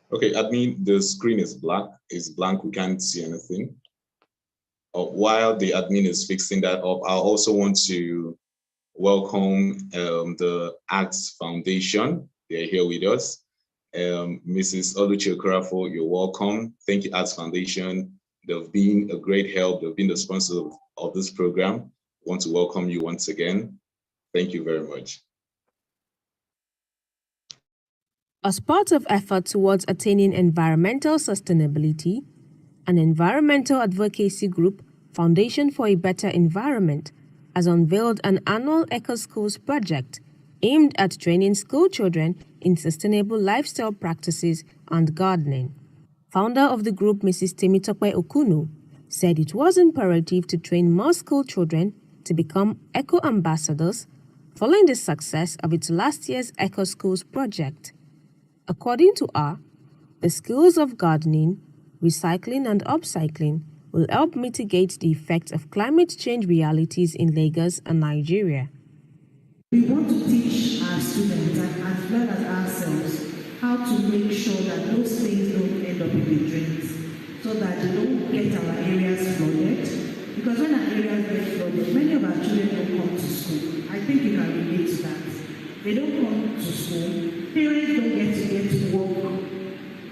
Okay, admin, the screen is black. It's blank. We can't see anything. While the admin is fixing that up, I also want to welcome the Arts Foundation. They're here with us. Mrs. Oluchi Okorafo, you're welcome. Thank you, Arts Foundation. They've been a great help. They've been the sponsor of this program. I want to welcome you once again. Thank you very much. As part of effort towards attaining environmental sustainability, an environmental advocacy group, Foundation for a Better Environment, has unveiled an annual Ecoschools project aimed at training school children in sustainable lifestyle practices and gardening. Founder of the group, Mrs. Temitope Okunu, said it was imperative to train more school children to become eco-ambassadors following the success of its last year's Ecoschools project. According to her, the skills of gardening, recycling and upcycling will help mitigate the effects of climate change realities in Lagos and Nigeria. We want to teach our students as well as ourselves how to make sure that those things don't end up in the drains, so that they don't get our areas flooded. Because when our areas get flooded, many of our children don't come to school. I think you can relate to that. They don't come to school. Parents don't get to work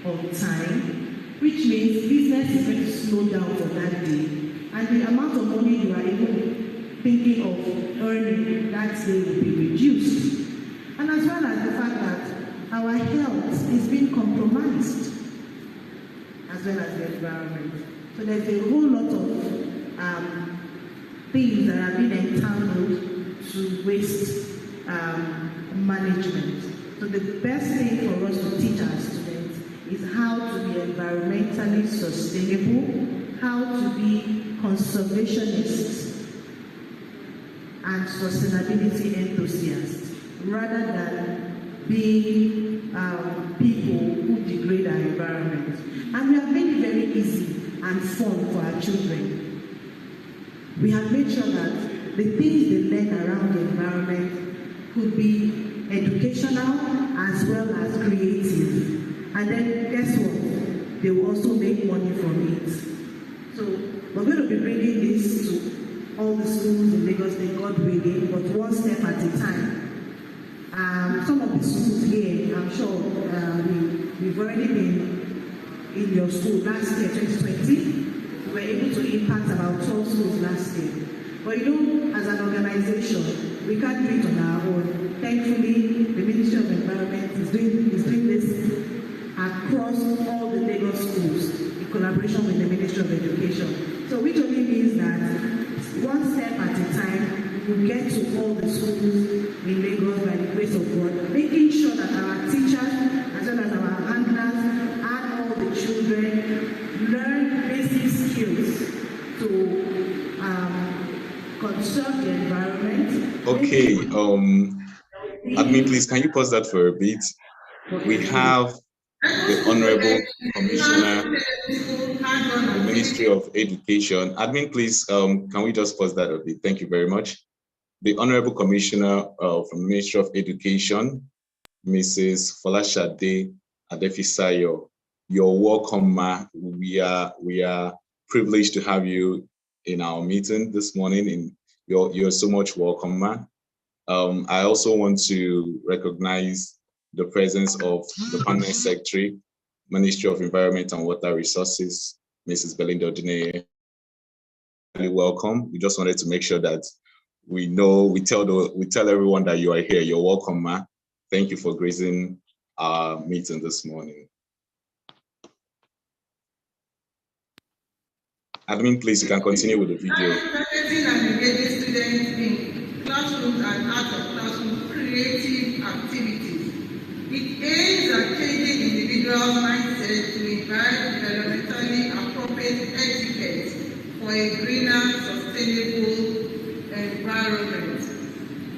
on time, which means business is going to slow down for that day. And the amount of money you are even thinking of earning that day will be reduced. And as well as the fact that our health is being compromised, as well as the environment. So there's a whole lot of things that are being entangled to waste management. So the best thing for us to teach our students is how to be environmentally sustainable, how to be conservationists and sustainability enthusiasts, rather than being people who degrade our environment. And we have made it very easy and fun for our children. We have made sure that the things they learn around the environment could be educational as well as creative. And then guess what? They will also make money from it. So we're going to be bringing this to all the schools in Lagos State, God willing, but one step at a time. Some of the schools here, I'm sure we've already been in your school last year, 2020. We were able to impact about 12 schools last year. But you know, as an organization, we can't do it on our own. Thankfully, the Ministry of Environment is doing this across all the Lagos schools in collaboration with the Ministry of Education. So which only means that one step at a time, we get to all the schools in Lagos by the grace of God, making sure that our teachers, as well as our handlers, and all the children learn basic skills to conserve the environment. Okay, admin, please, can you pause that for a bit? We have the Honorable Commissioner, the Ministry of Education. Admin, please, can we just pause that a bit? Thank you very much. The Honorable Commissioner from the Ministry of Education, Mrs. Folashade Adefisayo. You're welcome, ma. We are privileged to have you in our meeting this morning, and you're so much welcome, ma. I also want to recognize the presence of the Permanent Secretary, Ministry of Environment and Water Resources, Mrs. Belinda Odineye. Welcome. We just wanted to make sure that we tell everyone that you are here. You're welcome, ma. Thank you for gracing our meeting this morning. Admin, please, you can continue with the video. Targeting and engaging students in classrooms and out of classroom creative activities. It aims at changing individuals' mindset to imbibe developmentally appropriate etiquette for a greener, sustainable environment.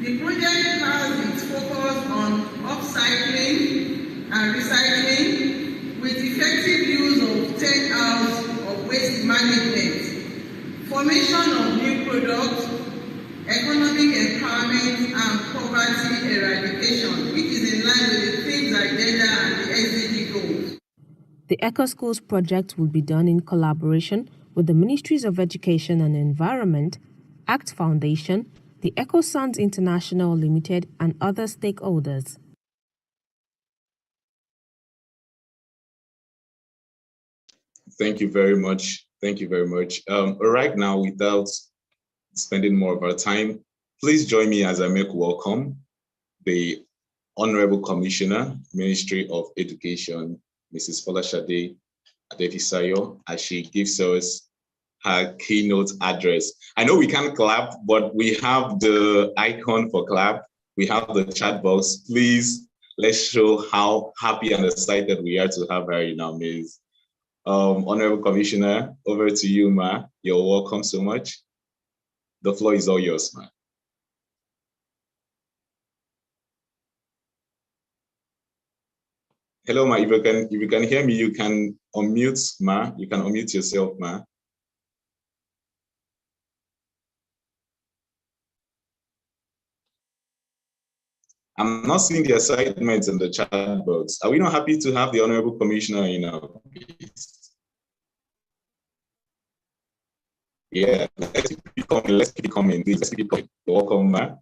The project has its focus on upcycling and recycling with effective use of 10 hours of waste management, formation of new products, economic empowerment, and poverty eradication, which is in line with the things agenda and the SDG goals. The Ecoschools project will be done in collaboration with the Ministries of Education and Environment, ACT Foundation, the Ecoschoolsng International Limited, and other stakeholders. Thank you very much. Thank you very much. Right now, without spending more of our time, please join me as I make welcome the Honorable Commissioner, Ministry of Education, Mrs. Folashade Adefisayo, as she gives us her keynote address. I know we can't clap, but we have the icon for clap. We have the chat box. Please, let's show how happy and excited we are to have her in our midst. Honorable Commissioner, over to you, ma. You're welcome so much. The floor is all yours, ma. Hello, ma. If you can hear me, you can unmute, ma. You can unmute yourself, ma. I'm not seeing the excitement in the chat box. Are we not happy to have the Honorable Commissioner in our midst? Yeah, let's keep it coming. Let's keep it coming, please. Let's keep it coming. Welcome, ma.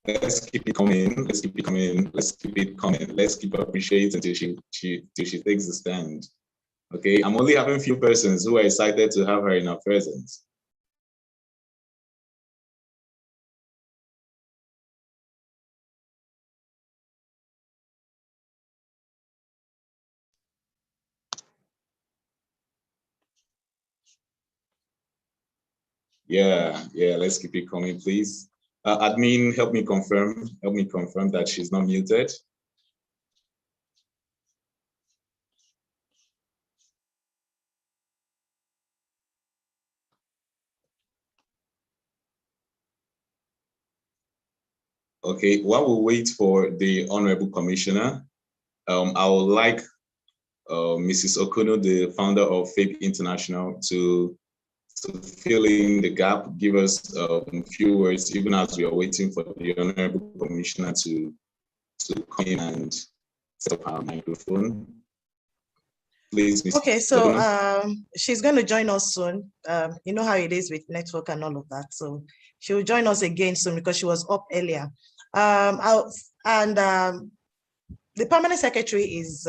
Let's keep it coming. Let's keep it coming. Let's keep it coming. Let's keep appreciating till she takes the stand. Okay, I'm only having few persons who are excited to have her in our presence. Yeah, let's keep it coming, please. Admin, help me confirm that she's not muted. Okay, while we wait for the Honorable Commissioner, I would like Mrs. Okuno, the founder of FAPE International, to fill in the gap, give us a few words, even as we are waiting for the Honorable Commissioner to come in and set up our microphone. Please, Mrs. Okay, so Okuno. she's going to join us soon. You know how it is with network and all of that. So she will join us again soon because she was up earlier. The permanent secretary is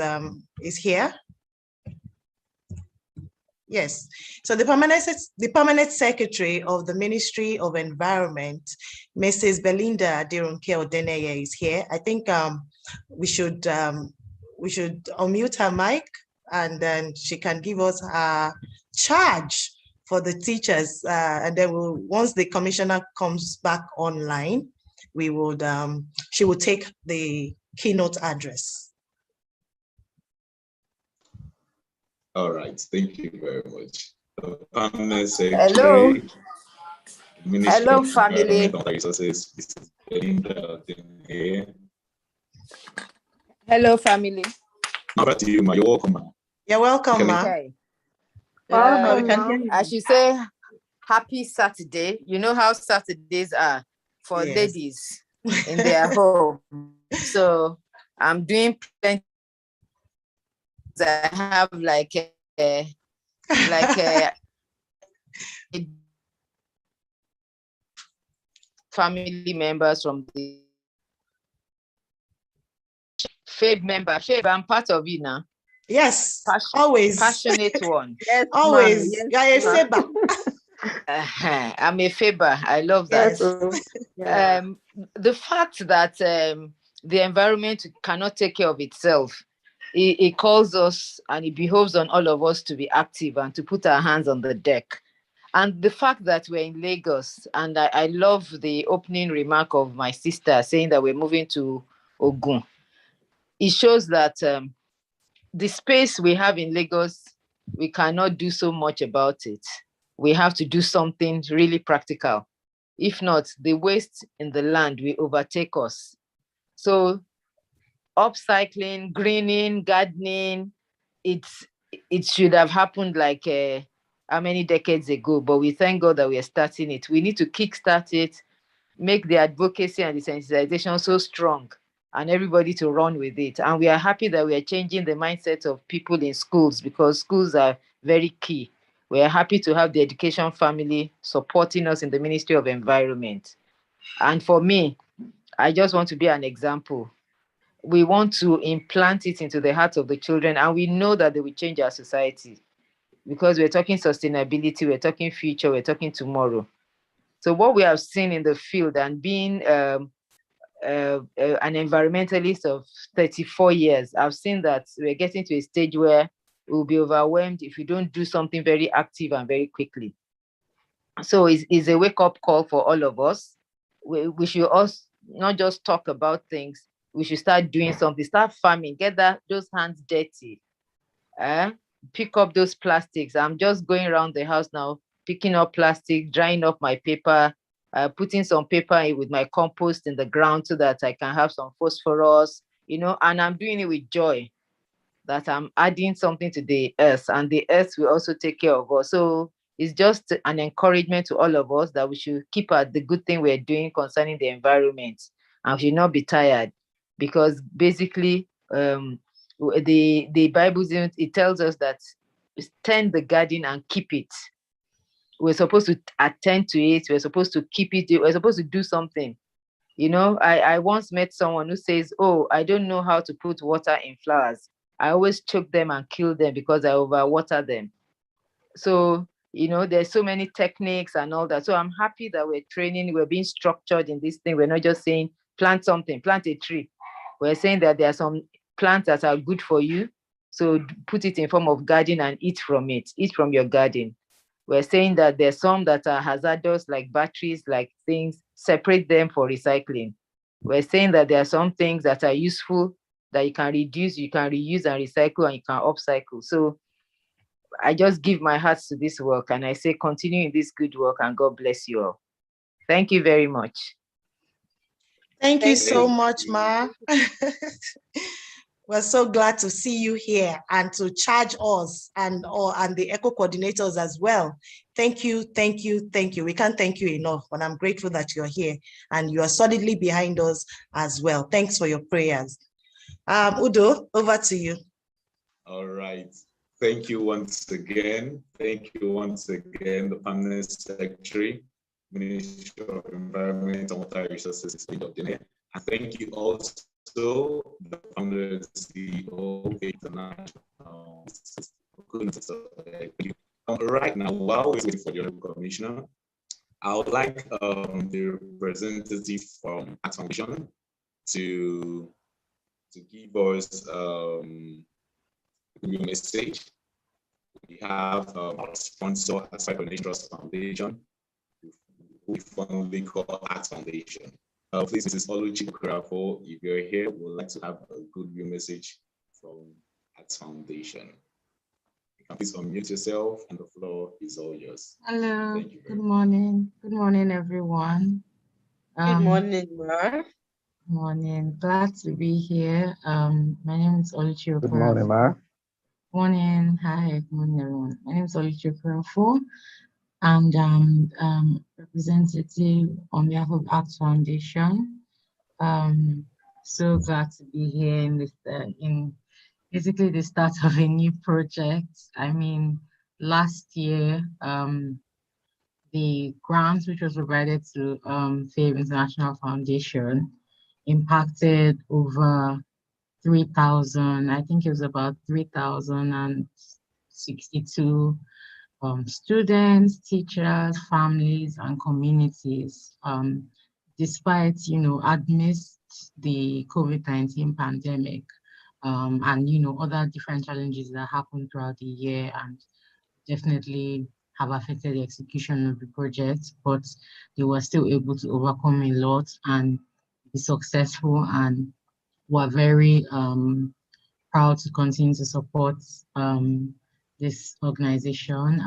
here. Yes. So the permanent secretary of the Ministry of Environment, Mrs. Belinda Adirunke Odeneye, is here. I think we should unmute her mic, and then she can give us a charge for the teachers. And then once the commissioner comes back online, she will take the keynote address. All right, thank you very much. Hello. Ministry Hello, of family. Environment and Resources. Hello, family. Over to you, ma. You're welcome, ma. You're welcome, ma. Okay. Welcome, I should say happy Saturday. You know how Saturdays are for ladies in their home. So I'm doing plenty. I have like a family members from the FABE member. FABE, I'm part of you now. Yes, always. Passionate one. Yes, always. Yes, you're a FABA. I'm a FABA. I love that. Yes. The fact that the environment cannot take care of itself, it calls us and it behoves on all of us to be active and to put our hands on the deck. And the fact that we're in Lagos, and I love the opening remark of my sister saying that we're moving to Ogun. It shows that the space we have in Lagos, we cannot do so much about it. We have to do something really practical. If not, the waste in the land will overtake us. So upcycling, greening, gardening, it should have happened like how many decades ago, but we thank God that we are starting it. We need to kickstart it, make the advocacy and the sensitization so strong and everybody to run with it. And we are happy that we are changing the mindset of people in schools, because schools are very key. We are happy to have the education family supporting us in the Ministry of Environment. And for me, I just want to be an example. We want to implant it into the hearts of the children, and we know that they will change our society, because we're talking sustainability, we're talking future, we're talking tomorrow. So what we have seen in the field, and being an environmentalist of 34 years, I've seen that we're getting to a stage where we'll be overwhelmed if we don't do something very active and very quickly. So it's a wake-up call for all of us. We should also not just talk about things, we should start doing something, start farming, get those hands dirty. Pick up those plastics. I'm just going around the house now, picking up plastic, drying up my paper, putting some paper in with my compost in the ground so that I can have some phosphorus, and I'm doing it with joy, that I'm adding something to the earth, and the earth will also take care of us. So it's just an encouragement to all of us that we should keep at the good thing we're doing concerning the environment, and we should not be tired, because basically the Bible, it tells us that tend the garden and keep it. We're supposed to attend to it. We're supposed to keep it. We're supposed to do something. I once met someone who says, "Oh, I don't know how to put water in flowers. I always choke them and kill them because I overwater them." So, there's so many techniques and all that. So I'm happy that we're training, we're being structured in this thing. We're not just saying plant something, plant a tree. We're saying that there are some plants that are good for you. So put it in form of garden and eat from it. Eat from your garden. We're saying that there's some that are hazardous, like batteries, like things, separate them for recycling. We're saying that there are some things that are useful, that you can reduce, you can reuse and recycle, and you can upcycle. So I just give my heart to this work, and I say continue in this good work, and God bless you all. Thank you very much. Thank you so much, Ma. We're so glad to see you here and to charge us and the eco coordinators as well. Thank you, thank you, thank you. We can't thank you enough, but I'm grateful that you're here and you are solidly behind us as well. Thanks for your prayers. Udo, over to you. All right. Thank you once again. Thank you once again, the Permanent Secretary, Ministry of Environment and Water Resources, State of Guinea. And thank you also the founder, CEO of International. Right now, while we're waiting for the Honorable Commissioner, I would like the representative from Art Foundation to give us a message. We have our sponsor, Aspire Trust Foundation, we formally call Art Foundation. Please, Mrs. Oluchi Okorafo, if you're here, we would like to have a goodwill message from Art Foundation. You can please unmute yourself, and the floor is all yours. Hello, good morning. Good morning, everyone. Good morning, Ma. Good morning. Glad to be here. My name is Oluchi Okorafo. Good morning, Ma. Morning. Hi, good morning, everyone. My name is Oluchi Okorafo, and representative on behalf of Art Foundation. So glad to be here in this in basically the start of a new project. I mean, last year, the grant which was provided to FAVE International Foundation impacted over 3,000, I think it was about 3,062 students, teachers, families, and communities. Despite, amidst the COVID-19 pandemic, and other different challenges that happened throughout the year, and definitely have affected the execution of the project, but they were still able to overcome a lot and be successful and we're very proud to continue to support this organization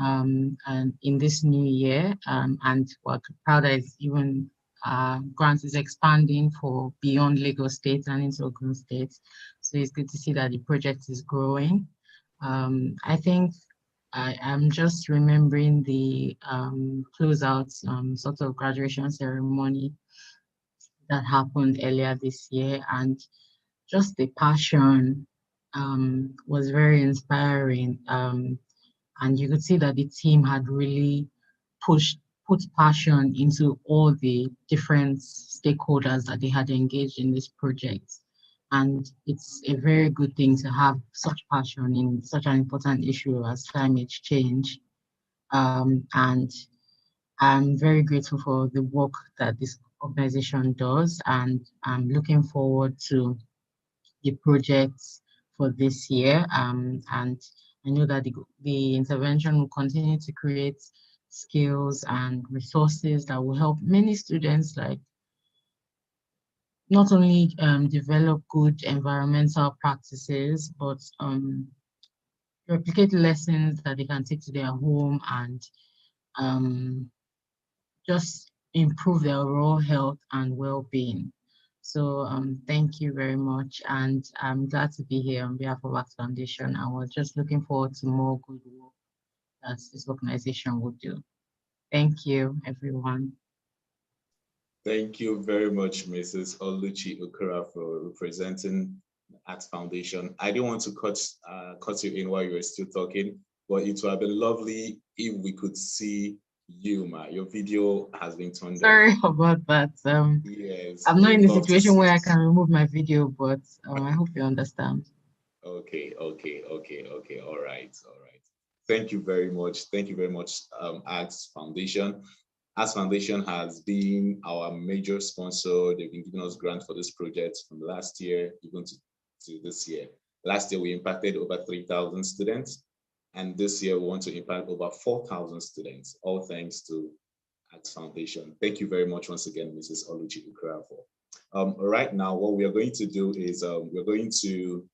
and in this new year. And we're proud that it's even grants is expanding for beyond Lagos State and into Ogun State. So it's good to see that the project is growing. I think I'm just remembering the closeout sort of graduation ceremony that happened earlier this year, and just the passion was very inspiring. And you could see that the team had really put passion into all the different stakeholders that they had engaged in this project. And it's a very good thing to have such passion in such an important issue as climate change. And I'm very grateful for the work that this organization does, and I'm looking forward to the projects for this year. And I know that the intervention will continue to create skills and resources that will help many students, like not only develop good environmental practices, but replicate lessons that they can take to their home and just improve their overall health and well-being. So thank you very much, and I'm glad to be here on behalf of ACT Foundation. I was just looking forward to more good work that this organization will do. Thank you, everyone. Thank you very much, Mrs. Oluchi Okura, for representing ACT Foundation. I didn't want to cut you in while you were still talking, but it would have been lovely if we could see you, Ma. Your video has been turned Sorry on. about that. Yes, I'm not in a love to situation see where I it. can remove my video, but I hope you understand. Okay. All right. Thank you very much. Thank you very much, ACT Foundation. ACT Foundation has been our major sponsor. They've been giving us grants for this project from last year even to this year. Last year, we impacted over 3,000 students. And this year, we want to impact over 4,000 students, all thanks to ACT Foundation. Thank you very much once again, Mrs. Oluchi Ukrafo. Right now, what we are going to do is we're going to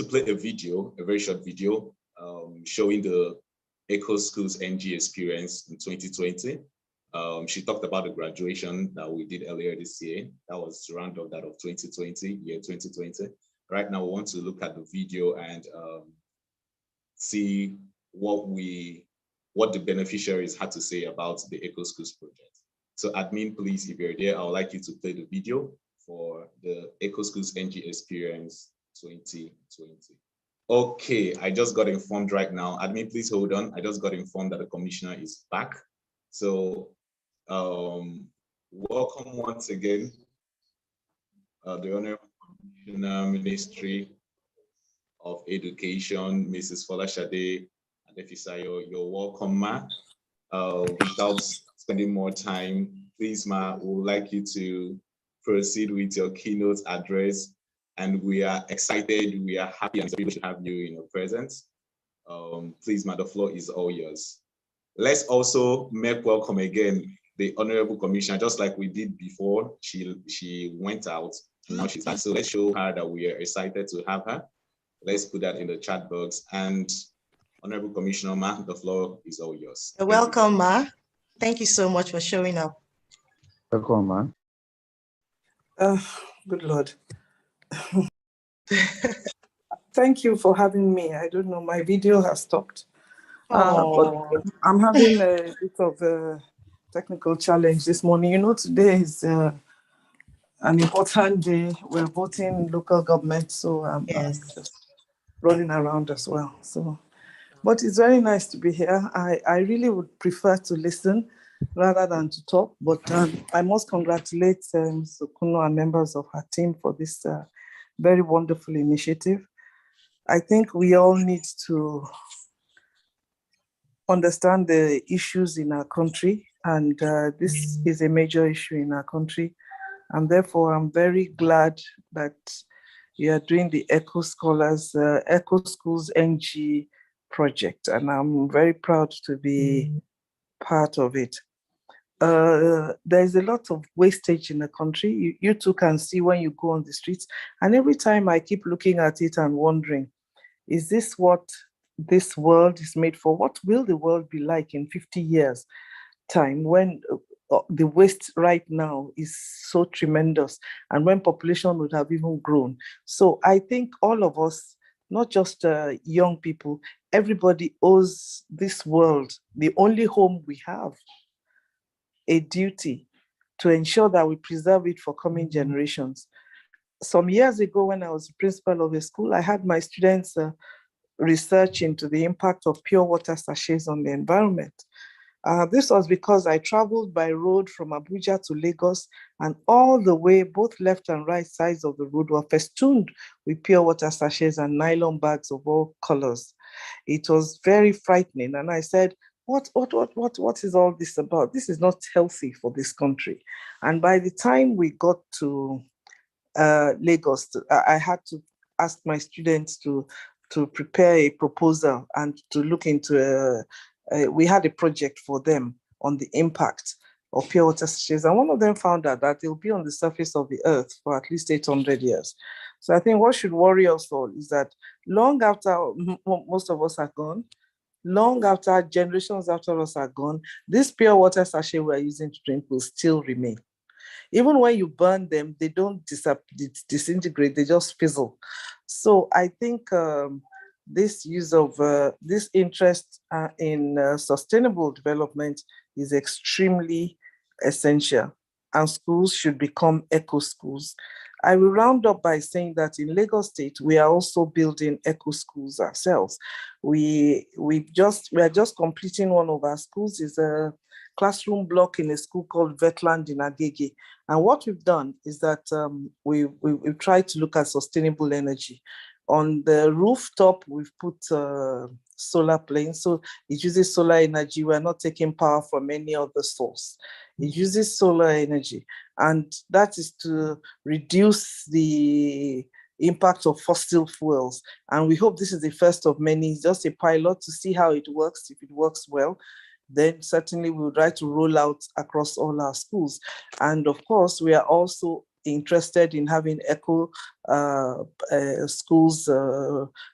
play a video, a very short video, showing the Ecoschoolsng experience in 2020. She talked about the graduation that we did earlier this year. That was to round up that of 2020, year 2020. Right now, we want to look at the video and see what the beneficiaries had to say about the Ecoschools project. So admin, please, if you're there, I would like you to play the video for the Ecoschoolsng experience 2020. Okay, I just got informed right now. Admin, please hold on. I just got informed that the commissioner is back. So welcome once again, the Honorable Commissioner, Ministry of Education, Mrs. Folashade Adefisayo. You're welcome, Ma. Without spending more time, please, Ma, we would like you to proceed with your keynote address. And we are excited, we are happy and privileged to have you in our presence. Please, Ma, the floor is all yours. Let's also make welcome again the Honorable Commissioner, just like we did before. She went out, and now she's back. So let's show her that we are excited to have her. Let's put that in the chat box. And Honorable Commissioner, Ma, the floor is all yours. Welcome, Ma. Thank you so much for showing up. Welcome, Ma. Good Lord. Thank you for having me. I don't know, my video has stopped. But I'm having a bit of a technical challenge this morning. You know, today is an important day. We're voting local government, so I'm just running around as well. So, but it's very nice to be here. I really would prefer to listen rather than to talk, but I must congratulate Sukuno and members of her team for this very wonderful initiative. I think we all need to understand the issues in our country, and this is a major issue in our country. And therefore, I'm very glad that you are doing the Ecoschoolsng project, and I'm very proud to be part of it. there's a lot of wastage in the country. You too can see when you go on the streets. And every time I keep looking at it and wondering, is this what this world is made for? What will the world be like in 50 years' time when the waste right now is so tremendous and when population would have even grown? So I think all of us, not just young people, everybody owes this world, the only home we have, a duty to ensure that we preserve it for coming generations. Some years ago, when I was principal of a school, I had my students research into the impact of pure water sachets on the environment. This was because I traveled by road from Abuja to Lagos, and all the way, both left and right sides of the road were festooned with pure water sachets and nylon bags of all colors. It was very frightening, and I said, what is all this about? This is not healthy for this country. And by the time we got to Lagos, I had to ask my students to prepare a proposal and to look into we had a project for them on the impact of pure water sachets. And one of them found out that they'll be on the surface of the earth for at least 800 years. So I think what should worry us all is that long after most of us are gone, long after generations after us are gone, this pure water sachet we're using to drink will still remain. Even when you burn them, they don't disintegrate, they just fizzle. So I think this use of this interest in sustainable development is extremely essential, and schools should become eco schools. I will round up by saying that in Lagos State, we are also building eco schools ourselves. We are just completing one of our schools. Is a classroom block in a school called Vetland in Agege. And what we've done is that we've tried to look at sustainable energy. On the rooftop, we've put solar planes, so it uses solar energy. We're not taking power from any other source. It uses solar energy, and that is to reduce the impact of fossil fuels. And we hope this is the first of many. It's just a pilot to see how it works. If it works well, then certainly we would like to roll out across all our schools. And of course, we are also interested in having eco schools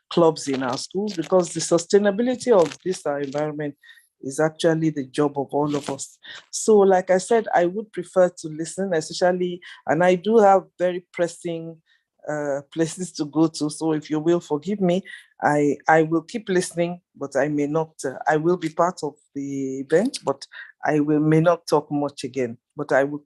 clubs in our schools, because the sustainability of this our environment is actually the job of all of us. So like I said, I would prefer to listen, especially, and I do have very pressing places to go to. So if you will forgive me, I will keep listening, but I may not, I will be part of the event, but may not talk much again, but I will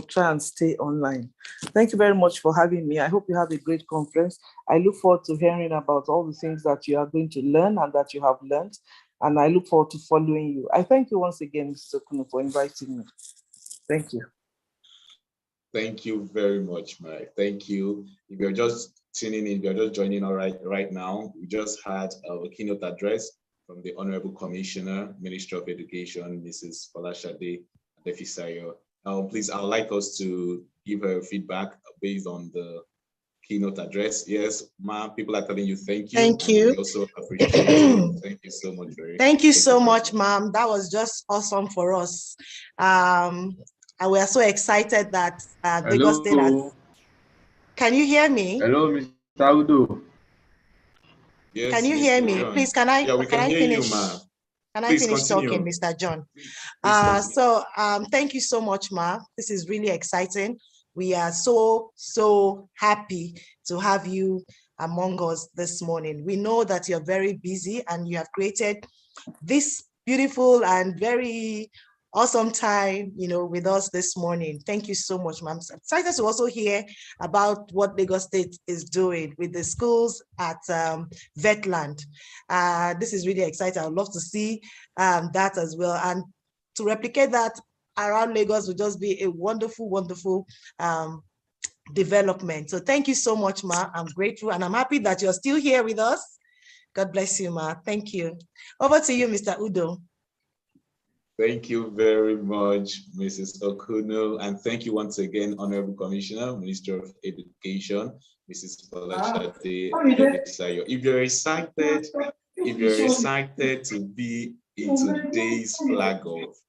try and stay online. Thank you very much for having me. I hope you have a great conference. I look forward to hearing about all the things that you are going to learn and that you have learned. And I look forward to following you. I thank you once again, Mr. Kuno, for inviting me. Thank you. Thank you very much, Mike. Thank you. If you're just tuning in, if you're just joining right now, we just had a keynote address from the Honorable Commissioner, Minister of Education, Mrs. Folashade Adefisayo. Please, I would like us to give her feedback based on the keynote address. Yes, ma'am, people are telling you thank you. Thank you. We also appreciate it. Thank you so much. Thank you so much, ma'am. That was just awesome for us. And we are so excited that Lagos State has... Can you hear me? Hello, Mr. Udo. Yes, can you Mr. hear me? John. Please, can I hear finish? You, ma'am. Can Please I finish continue. talking, Mr. John? Thank you so much, Ma. This is really exciting. We are so happy to have you among us this morning. We know that you're very busy and you have created this beautiful and very awesome time, with us this morning. Thank you so much, ma'am. I'm excited to also hear about what Lagos State is doing with the schools at Vetland. This is really exciting. I'd love to see that as well. And to replicate that around Lagos would just be a wonderful development. So thank you so much, Ma. I'm grateful and I'm happy that you're still here with us. God bless you, Ma. Thank you. Over to you, Mr. Udo. Thank you very much, Mrs. Okuno. And thank you once again, Honorable Commissioner, Minister of Education, Mrs. Folashade Adefisayo. If you're excited to be in today's flag off,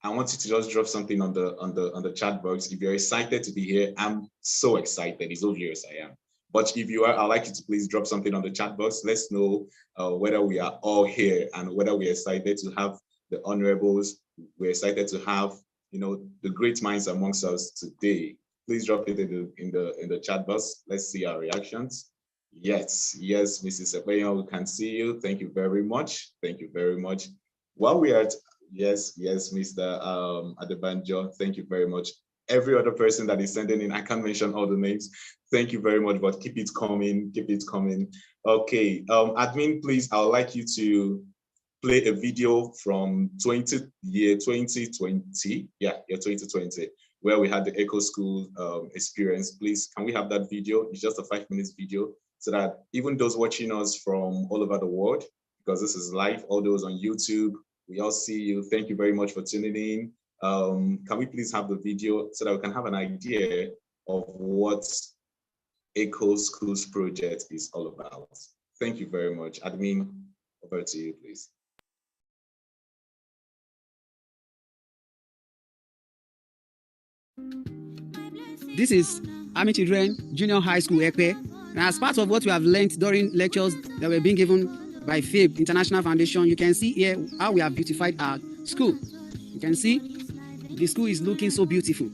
I want you to just drop something on the chat box. If you're excited to be here, I'm so excited. It's obvious I am. But if you are, I'd like you to please drop something on the chat box. Let's know whether we are all here and whether we're excited to have the honorables. We're excited to have, you know, the great minds amongst us today. Please drop it in the chat box. Let's see our reactions. Yes, Mrs. Epeyan, we can see you. Thank you very much. Thank you very much. While we are at, yes, Mr. Adebanjo, thank you very much. Every other person that is sending in, I can't mention all the names. Thank you very much, but keep it coming, keep it coming. Okay, admin, please, I would like you to play a video from year 2020. Yeah, year 2020, where we had the Eco School experience. Please, can we have that video? It's just a 5 minutes video so that even those watching us from all over the world, because this is live, all those on YouTube, we all see you. Thank you very much for tuning in. Can we please have the video so that we can have an idea of what Ecoschoolsng project is all about? Thank you very much. Admin, over to you, please. This is Army Children Junior High School, Ekpe. And as part of what we have learned during lectures that were being given by FABE International Foundation, you can see here how we have beautified our school. You can see the school is looking so beautiful.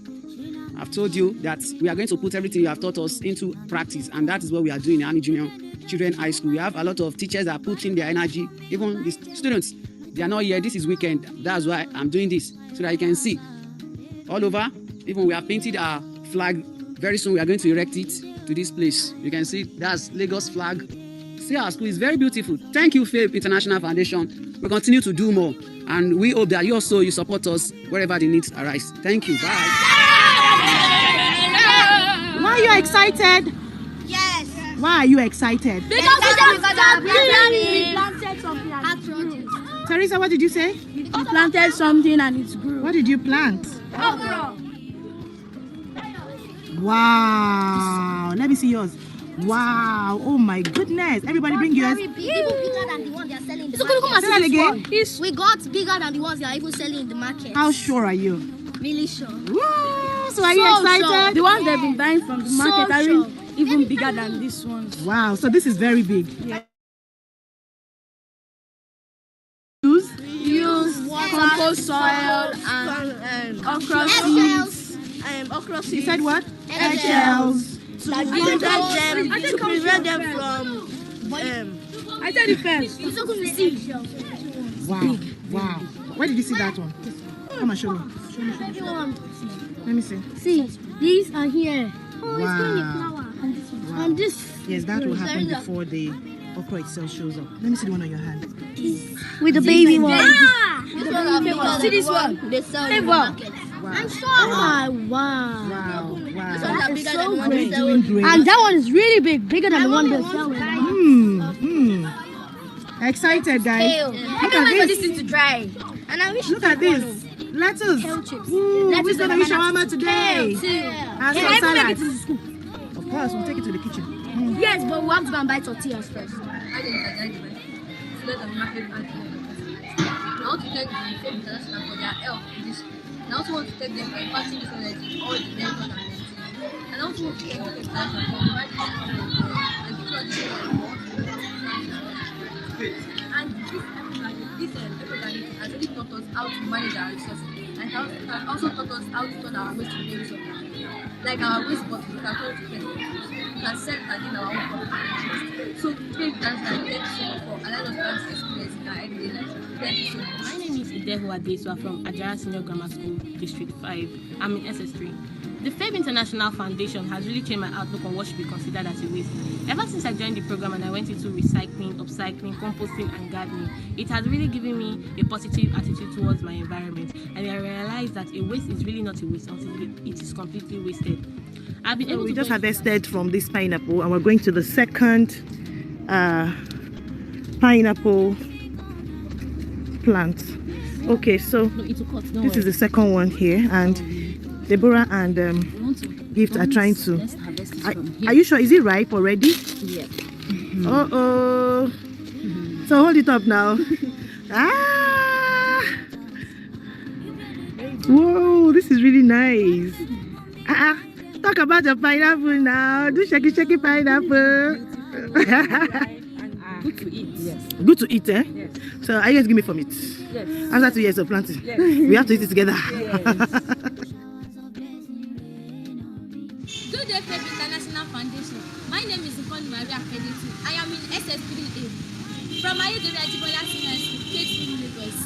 I've told you that we are going to put everything you have taught us into practice, and that is what we are doing in Army Junior Children High School. We have a lot of teachers that are putting their energy, even the students. They are not here. This is weekend. That's why I'm doing this, so that you can see all over. Even we have painted our flag. Very soon we are going to erect it to this place. You can see that's Lagos flag. See, our school is very beautiful. Thank you, FABE International Foundation. We continue to do more, and we hope that you also support us wherever the needs arise. Thank you. Bye. Why are you excited? Yes. Why are you excited? Because we planted something and it grew. Teresa, what did you say? We planted something and it grew. What did you plant? Okra. Wow. Let me see yours. Wow. Oh my goodness. Everybody bring yours. Very big. Even bigger than the one they are selling in the Say market. that again. We got bigger than the ones they are even selling in the market. How sure are you? Really sure. Woo! So are you excited? Sure. The ones they've been buying from the market are sure. even bigger than this one. Wow. So this is very big. Yeah. Use compost soil and okra seeds. Okra seeds. You said what? Eggshells. To prevent them from I said it first. It's okay with seeds. Wow. Wow. Where did you see that one? Come and show me. Everyone. Let me see. See, these are here. Wow. It's growing a flower. And this one. Wow. And this. Yes, that will happen before the okra itself shows up. Let me see the one on your hand. With the baby one. See this one? They sell in the market. Wow. I'm sure. Wow. Wow. This Wow. one is bigger So than the one great. they sell. Doing great. And that one is really bigger than the one they sell. Excited, guys. Look I at for this. this thing to dry. And I wish Look at this. Lettuce. Ooh, who's gonna be shawarma today? And some salad. Of course, we'll take it to the kitchen. Yes, but we have to go and buy tortillas first. I want to thank the FABE International for their help in this school. And I also want to thank them for imparting this knowledge in all the members and mentors. And I also want to thank the FABE International for providing us and giving us this and this everybody has really taught us how to manage our resources, and has also taught us how to turn our waste to gain something. Like our waste bottle, we can turn to pet. We can sell and in our own profit. So FABE International, thank you so much for allowing us to have this experience in our everyday life. Thank you so much. My name is Idehu Adeswa from Ajara Senior Grammar School, District 5. I'm in SS3. The FABE International Foundation has really changed my outlook on what should be considered as a waste. Ever since I joined the program and I went into recycling, upcycling, composting and gardening, it has really given me a positive attitude towards my environment, and I realized that a waste is really not a waste until it is completely wasted. We just harvested from this pineapple and we're going to the second pineapple plant. Okay, so this is the second one here, and Deborah and Gift are trying to. Are you sure? Is it ripe already? Yeah. Oh. So hold it up now. Ah! nice. Talk about the pineapple now. Do shaky shaky pineapple. Good to eat. Yes. Good to eat, eh? Yes. So are you guys give me from it? Yes. After 2 years of planting, Yes. we have to eat it together. Yes. Good day, Faith International Foundation. My name is Nicole Maria Akeditu. I am in SS3A from Ayedere Ajibola Senior School, K2 Lagos,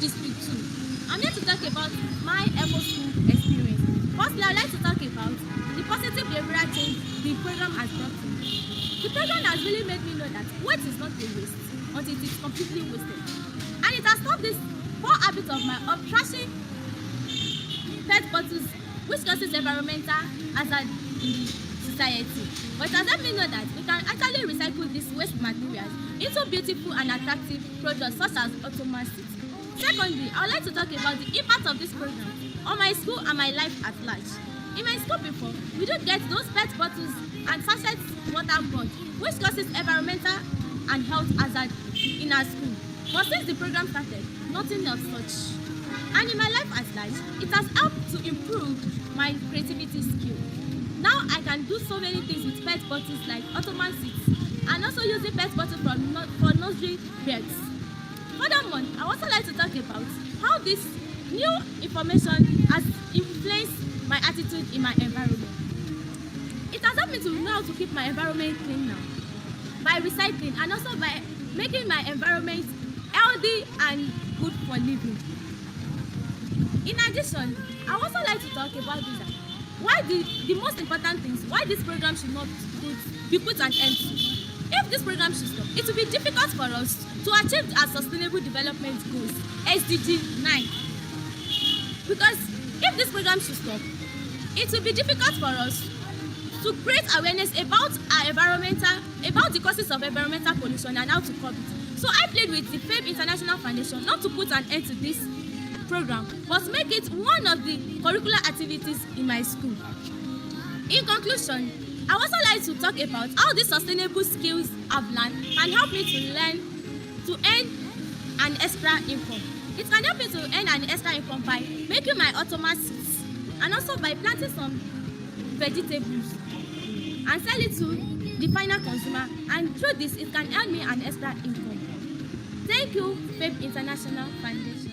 District 2. I'm here to talk about my Ecoschool experience. Firstly, I'd like to talk about the positive behavioral change the program has brought to me. The program has really made me know that waste is not a waste until it is completely wasted. And it has stopped this poor habit of mine of trashing PET bottles, which causes environmental hazard in the society. But it has let me know that we can actually recycle these waste materials into beautiful and attractive products such as Ottoman seats. Secondly, I would like to talk about the impact of this program on my school and my life at large. In my school before, we don't get those PET bottles and sachet waterborne, which causes environmental and health hazard in our school. But since the program started, nothing of such. And in my life at large, it has helped to improve my creativity skill. Now I can do so many things with PET bottles like Ottoman seats and also using PET bottles for nursery beds. Furthermore, I also like to talk about how this new information has influenced my attitude in my environment. It has helped me to know how to keep my environment clean now by recycling and also by making my environment healthy and good for living. In addition, I also like to talk about this, why the most important things, why this program should not be put an end to. If this program should stop, it will be difficult for us to achieve our sustainable development goals, SDG 9. Because if this program should stop, it will be difficult for us to create awareness about our about the causes of environmental pollution and how to curb it. So I played with the FABE International Foundation not to put an end to this program, but make it one of the curricular activities in my school. In conclusion, I also like to talk about how these sustainable skills I've learned can help me to earn an extra income. It can help me to earn an extra income by making my Ottoman seeds and also by planting some vegetables and sell it to the final consumer, and through this it can earn me an extra income. Thank you, FABE International Foundation.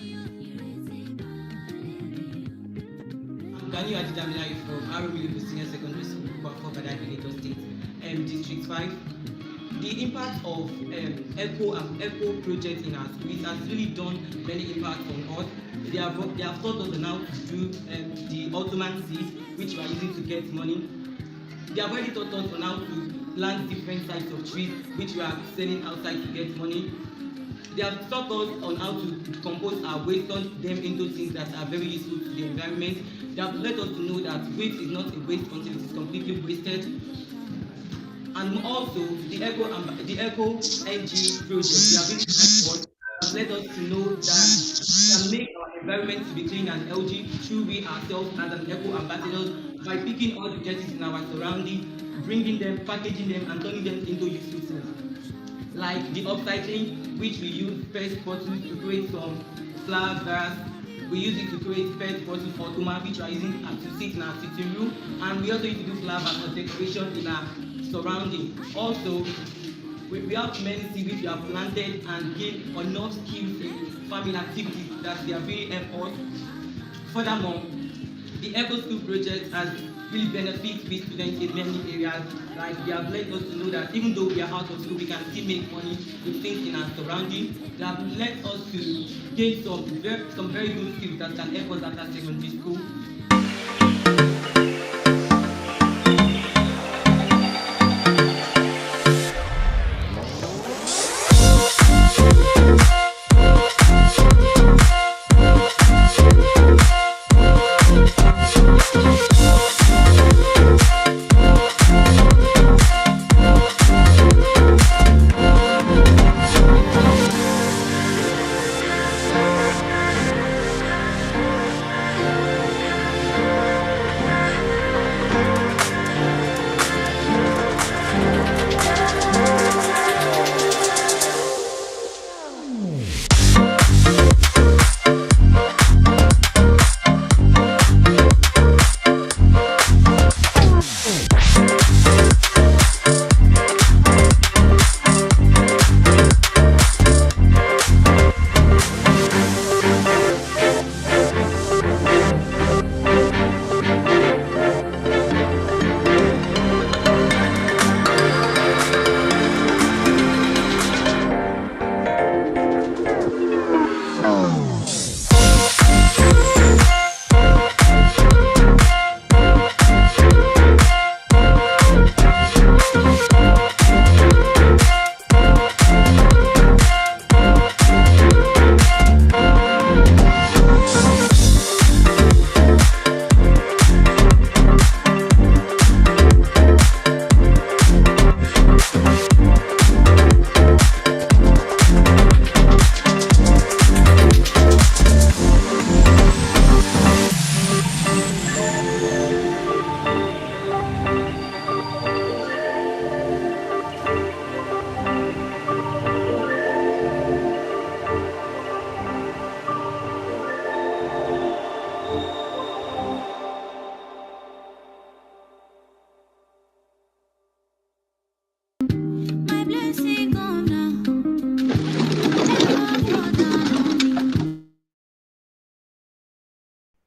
Daniel Adidamilai from Arrow Senior Secondary School, Kwakobada, Lagos State, District 5. The impact of Eco project in our schools has really done many impact on us. They have taught us on how to do the Ottoman seeds, which we are using to get money. They have already taught us on how to plant different types of trees, which we are selling outside to get money. They have taught us on how to decompose our waste, turn them into things that are very useful to the environment. They have let us know that waste is not a waste until it is completely wasted. And also the Ecoschoolsng project, they have really let us to know that we can make our environment to be clean and healthy through we ourselves as an eco ambassadors by picking all the dirties in our surroundings, bringing them, packaging them, and turning them into useful things. Like the upcycling, which we use PET bottles to create some flower grass. We use it to create PET bottles for Ottoman, which we are using to sit in our sitting room, and we also use to do flowers for decoration in our surrounding. Also, we have many seeds which we have planted and gained enough skills in farming activities that they are very helpful. Furthermore, the Ecoschool project has really benefited with students in many areas. Like they have let us to know that even though we are out of school, we can still make money with things in our surroundings. They have let us to gain some very good skills that can help us at our secondary school.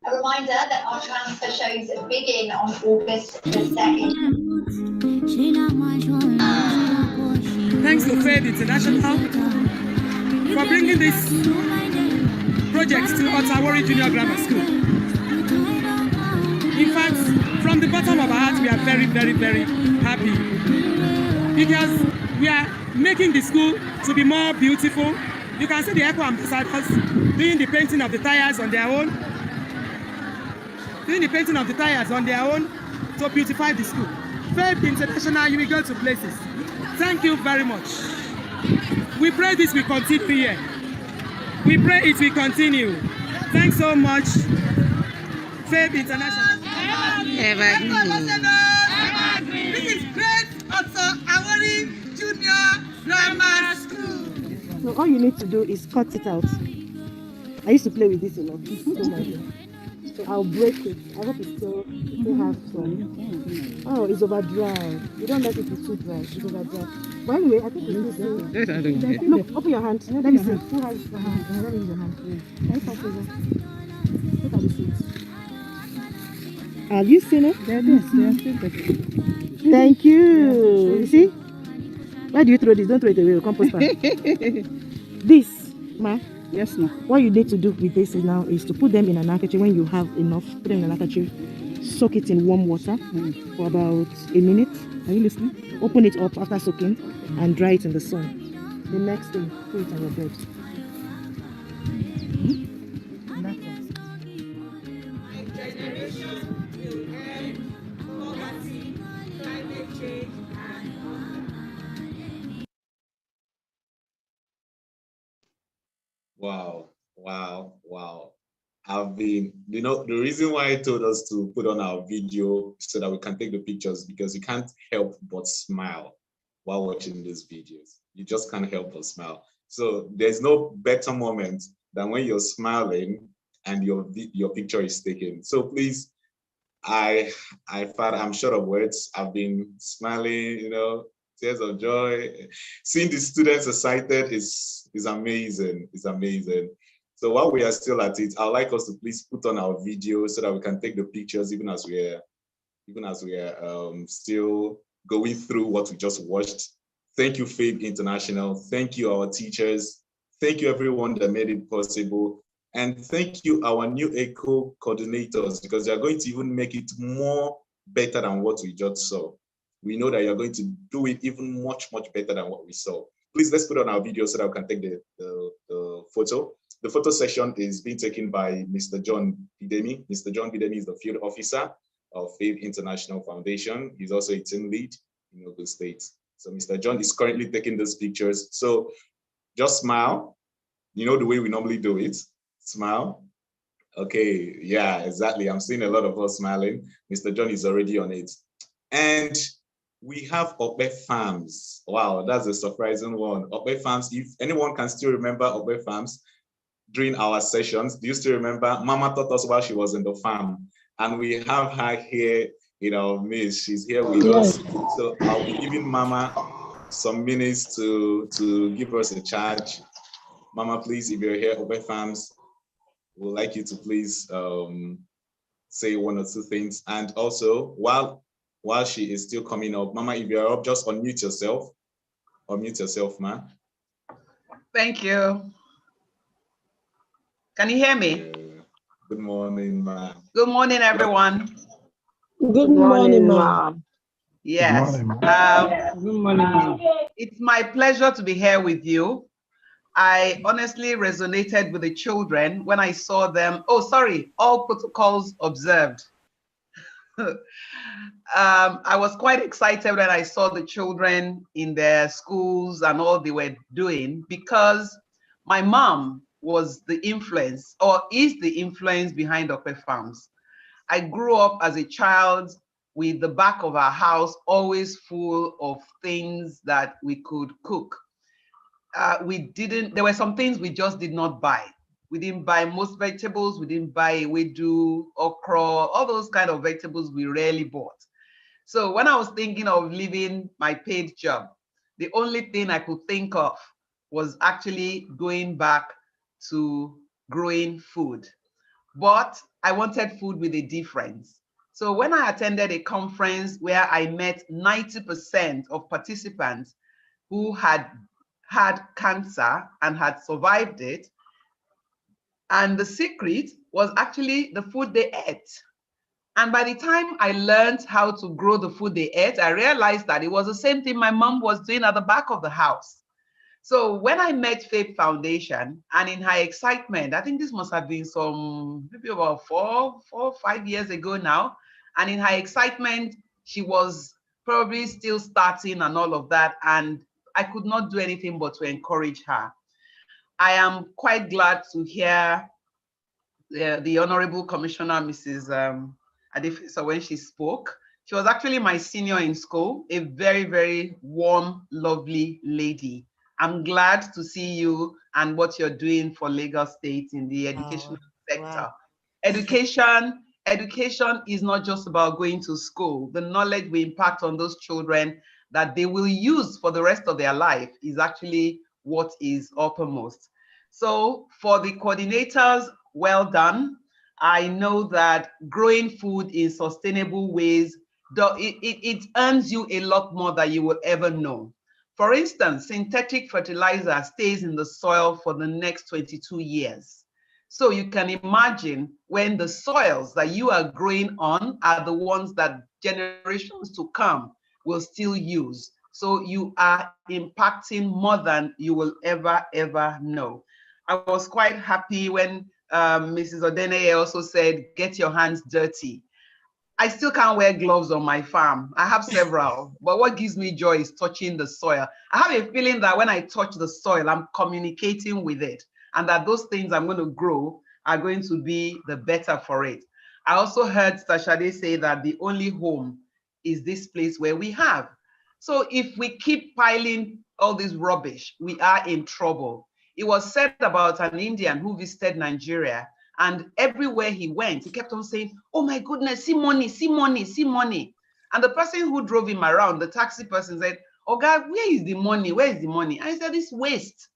A reminder that our transfer shows begin on August the 2nd. Thanks to Faith International for bringing this project to Otawori Junior Grammar School. In fact, from the bottom of our hearts, we are very, very, very happy because we are making the school to be more beautiful. You can see the Eco ambassadors doing the painting of the tires on their own, to beautify the school. Faith International, you will go to places. Thank you very much. We pray this will continue here. We pray it will continue. Thanks so much, Faith International. This is great Otawori Junior Grammar School. So all you need to do is cut it out. I used to play with this a lot. So I'll break it. I hope it still has some. Oh, it's over dry. You don't let it be too dry. It's over dry. But anyway, I think it's good. Look, open your hand. Let me see. Who has the hand? Let me use your hand. Can you pass over? Look at the seeds. Have you seen it? Thank you. You see? Why do you throw this? Don't throw it away. Compost pile. This, ma. Yes, ma. What you need to do with this now is to put them in an handkerchief. When you have enough, put them in an handkerchief. Soak it in warm water for about a minute. Are you listening? Open it up after soaking and dry it in the sun. The next thing, put it on your bed. Wow, wow, wow. I've been, the reason why I told us to put on our video so that we can take the pictures, because you can't help but smile while watching these videos. You just can't help but smile. So there's no better moment than when you're smiling and your picture is taken. So please, I'm short of words. I've been smiling, tears of joy. Seeing the students excited is amazing. It's amazing. So while we are still at it, I'd like us to please put on our video so that we can take the pictures even as we are still going through what we just watched. Thank you, Faith International. Thank you, our teachers. Thank you, everyone that made it possible. And thank you, our new ECHO coordinators, because they are going to even make it more better than what we just saw. We know that you're going to do it even much, much better than what we saw. Please, let's put on our video so that we can take the photo. The photo session is being taken by Mr. John Bidemi. Mr. John Bidemi is the field officer of Faith International Foundation. He's also a team lead in Ogun State. So Mr. John is currently taking those pictures. So just smile. You know the way we normally do it. Smile. Okay, yeah, exactly. I'm seeing a lot of us smiling. Mr. John is already on it. And we have Ope Farms. Wow, that's a surprising one. Ope Farms, if anyone can still remember Ope Farms during our sessions, do you still remember? Mama taught us while she was in the farm. And we have her here, Miss, she's here with us. So I'll be giving Mama some minutes to give us a charge. Mama, please, if you're here, Ope Farms, we'd like you to please say one or two things. And also, while she is still coming up, Mama, if you're up, just unmute yourself. Unmute yourself, ma. Thank you. Can you hear me? Good morning, ma. Good morning, everyone. Good morning, ma. Yes. Good morning, ma. It's my pleasure to be here with you. I honestly resonated with the children when I saw them. Oh, sorry, all protocols observed. I was quite excited when I saw the children in their schools and all they were doing, because my mom was the influence, or is the influence, behind Ope Farms. I grew up as a child with the back of our house always full of things that we could cook. There were some things we just did not buy. We didn't buy most vegetables. We didn't buy ewedu, okra, all those kind of vegetables we rarely bought. So when I was thinking of leaving my paid job, the only thing I could think of was actually going back to growing food. But I wanted food with a difference. So when I attended a conference where I met 90% of participants who had had cancer and had survived it, and the secret was actually the food they ate. And by the time I learned how to grow the food they ate, I realized that it was the same thing my mom was doing at the back of the house. So when I met Faith Foundation, and in her excitement, I think this must have been maybe about 5 years ago now. And in her excitement, she was probably still starting and all of that. And I could not do anything but to encourage her. I am quite glad to hear the Honorable Commissioner, Mrs. Adefisa, when she spoke. She was actually my senior in school, a very, very warm, lovely lady. I'm glad to see you and what you're doing for Lagos State in the educational sector. Wow. Education is not just about going to school. The knowledge we impact on those children that they will use for the rest of their life is actually what is uppermost. So for the coordinators, well done. I know that growing food in sustainable ways, it earns you a lot more than you will ever know. For instance, synthetic fertilizer stays in the soil for the next 22 years. So you can imagine when the soils that you are growing on are the ones that generations to come will still use. So you are impacting more than you will ever know. I was quite happy when Mrs. Odeneye also said, get your hands dirty. I still can't wear gloves on my farm. I have several, but what gives me joy is touching the soil. I have a feeling that when I touch the soil, I'm communicating with it, and that those things I'm going to grow are going to be the better for it. I also heard Sashade say that the only home is this place where we have. So if we keep piling all this rubbish, we are in trouble. It was said about an Indian who visited Nigeria, and everywhere he went, he kept on saying, oh my goodness, see money, see money, see money. And the person who drove him around, the taxi person, said, oh God, where is the money? Where is the money? And he said, this waste.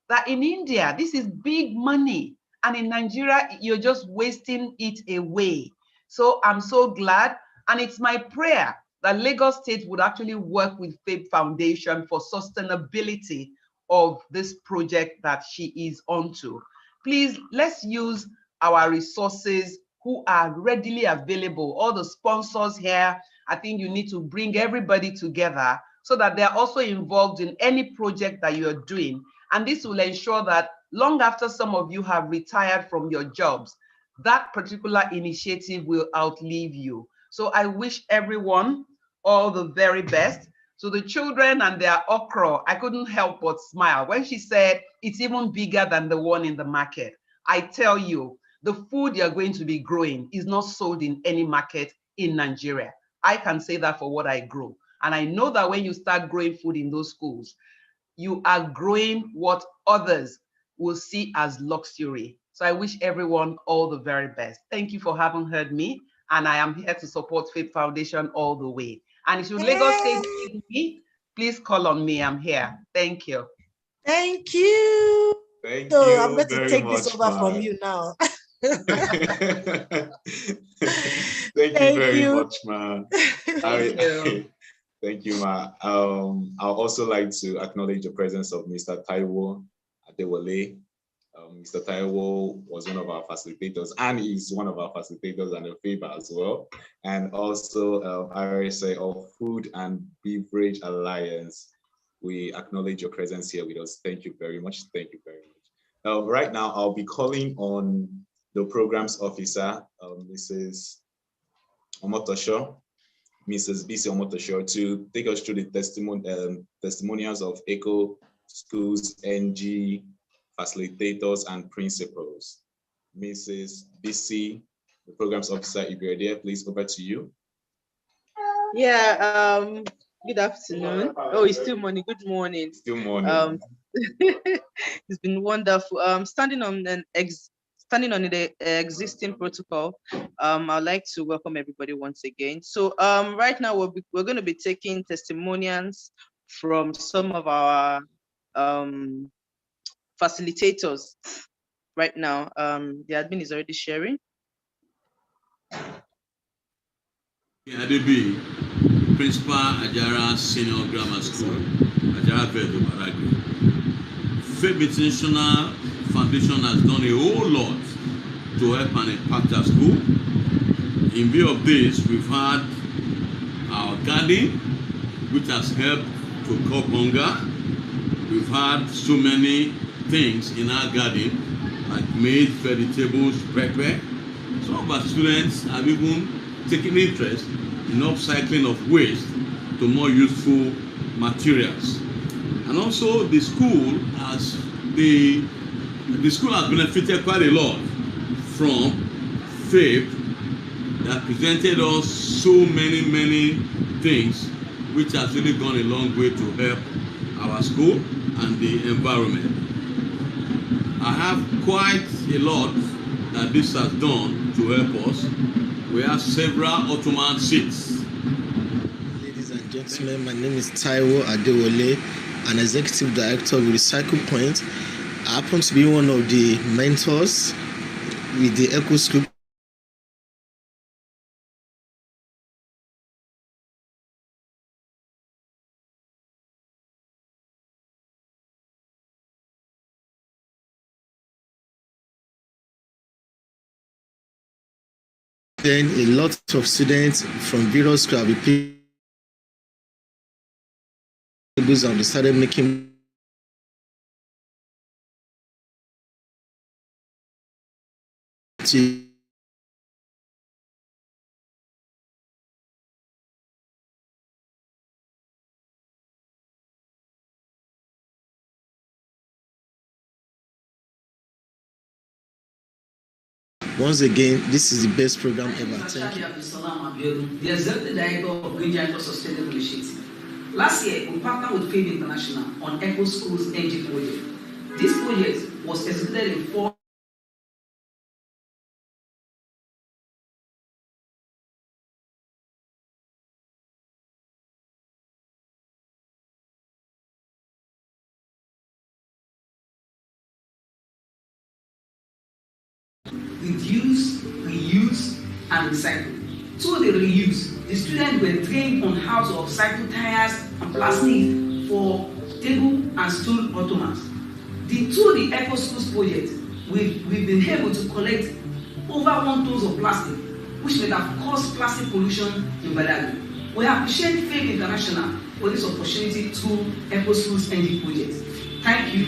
That in India, this is big money. And in Nigeria, you're just wasting it away. So I'm so glad. And it's my prayer that Lagos State would actually work with Faith Foundation for sustainability of this project that she is onto. Please, let's use our resources who are readily available. All the sponsors here, I think you need to bring everybody together so that they're also involved in any project that you're doing. And this will ensure that long after some of you have retired from your jobs, that particular initiative will outlive you. So I wish everyone all the very best. So the children and their okra, I couldn't help but smile when she said it's even bigger than the one in the market. I tell you, the food you're going to be growing is not sold in any market in Nigeria. I can say that for what I grow. And I know that when you start growing food in those schools, you are growing what others will see as luxury. So I wish everyone all the very best. Thank you for having heard me. And I am here to support Faith Foundation all the way. And if you Lagos State need me, please call on me. I'm here. Thank you. Thank you. Thank So you I'm going to very take much, this over from Ma. you now. Thank you very much, Ma. Thank you. Thank you, Ma. I'll also like to acknowledge the presence of Mr. Taiwo Adewale. Mr. Taiwo was one of our facilitators, and is one of our facilitators and a favor as well. And also RSA of Food and Beverage Alliance. We acknowledge your presence here with us. Thank you very much. Thank you very much. Right now, I'll be calling on the programs officer, Mrs. Omotosho, Mrs. BC Omotosho, to take us through the testimonials of Ecoschoolsng facilitators and principals. Mrs. BC, the programs officer, if you're there, please over to you. Yeah, good afternoon. Oh, it's still morning. Good morning. Still morning. It's been wonderful. Standing on the existing protocol, I'd like to welcome everybody once again. So right now we're going to be taking testimonials from some of our facilitators right now. The admin is already sharing. Adebi, Principal Ajara Senior Grammar School, Ajara Vedo Baragri. Faith International Foundation has done a whole lot to help and impact our school. In view of this, we've had our garden, which has helped to curb hunger. We've had so many things in our garden, like maize, vegetables, pepper. Some of our students have even taken interest in upcycling of waste to more useful materials. And also the school has benefited quite a lot from FAPE that presented us so many things which has really gone a long way to help our school and the environment. I have quite a lot that this has done to help us. We have several Ottoman seats. Ladies and gentlemen, my name is Taiwo Adewole, an executive director of Recycle Point. I happen to be one of the mentors with the Ecoschool. Then a lot of students from various schools have been tables and they started making once again, this is the best program ever. Thank you. The Executive Director of Green Sustainable Initiative. Last year, we partnered with FABE International on Ecoschoolsng project. This project was executed in 4 reduce, reuse, and recycle. Through the reuse, the students were trained on how to upcycle tires and plastic for table and stool ottomans. Through the Ecoschools project, we've been able to collect over 1 ton of plastic, which may have caused plastic pollution in Badagry. We appreciate FABE International for this opportunity through Ecoschoolsng project. Thank you,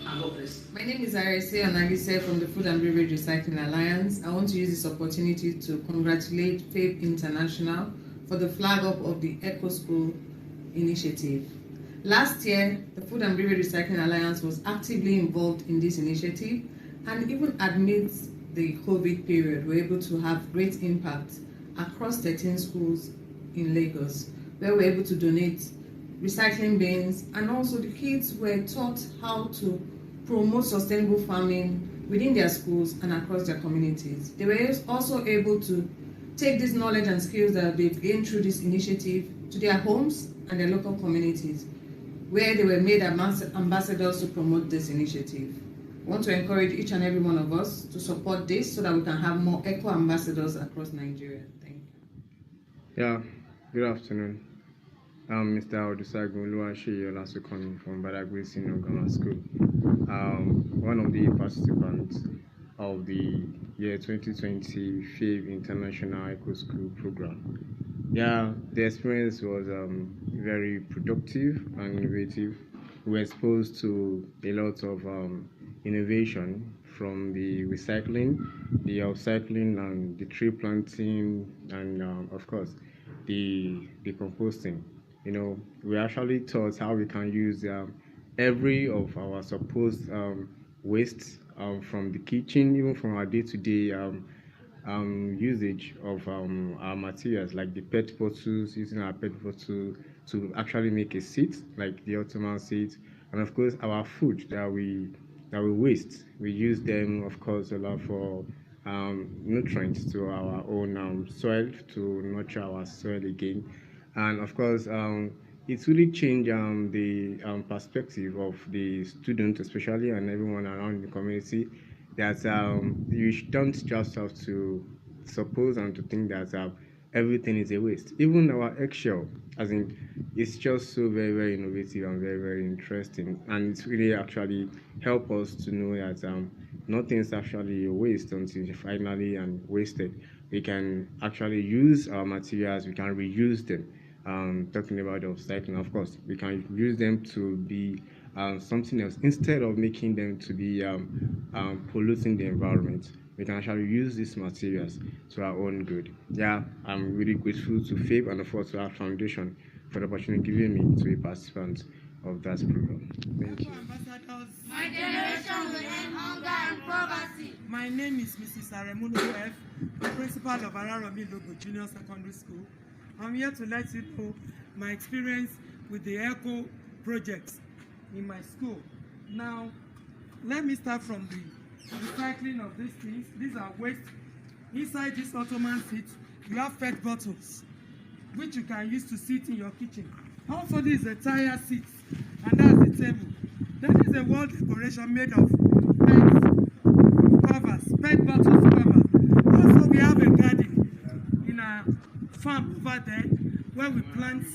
and God bless. My name is Arese Anagise from the Food and Beverage Recycling Alliance. I want to use this opportunity to congratulate FABE International for the flag up of the Ecoschool initiative. Last year, the Food and Beverage Recycling Alliance was actively involved in this initiative, and even amidst the COVID period, we're able to have great impact across 13 schools in Lagos, where we're able to donate recycling bins, and also the kids were taught how to promote sustainable farming within their schools and across their communities. They were also able to take this knowledge and skills that they've gained through this initiative to their homes and their local communities, where they were made ambassadors to promote this initiative. I want to encourage each and every one of us to support this so that we can have more eco ambassadors across Nigeria. Thank you. Yeah, good afternoon. I'm Mr. Odusagun Oluwaseyi Olasukomi from Badagry Senior Grammar School. One of the participants of the year 2020 FABE International Eco School program. Yeah, the experience was very productive and innovative. We were exposed to a lot of innovation from the recycling, the upcycling, and the tree planting, and of course, the composting. You know, we actually taught how we can use every of our supposed waste from the kitchen, even from our day-to-day usage of our materials, like the PET bottles, using our PET bottle to actually make a seat, like the Ottoman seat, and of course our food that we waste. We use them, of course, a lot for nutrients to our own soil, to nurture our soil again. And of course, it's really changed the perspective of the student, especially, and everyone around the community, that you don't just have to suppose and to think that everything is a waste. Even our eggshell, as in, it's just so very, very innovative and very, very interesting. And it's really actually help us to know that nothing is actually a waste until it's finally wasted. We can actually use our materials, we can reuse them. Talking about the upcycling, of course, we can use them to be something else instead of making them to be polluting the environment. We can actually use these materials to our own good. Yeah, I'm really grateful to FABE and of course to our foundation for the opportunity given me to be a participant of that program. Thank you. My generation will end hunger and poverty. My name is Mrs. Aremunu F. I'm principal of Araromi Logo Junior Secondary School. I'm here to let you know my experience with the Eco projects in my school. Now, let me start from the recycling of these things. These are waste. Inside this Ottoman seat, you have PET bottles, which you can use to sit in your kitchen. Also, this is a tire seat, and that's the table. That is a wall decoration made of PET covers, PET bottles covers. Also, we have a garden in a farm over there where we plant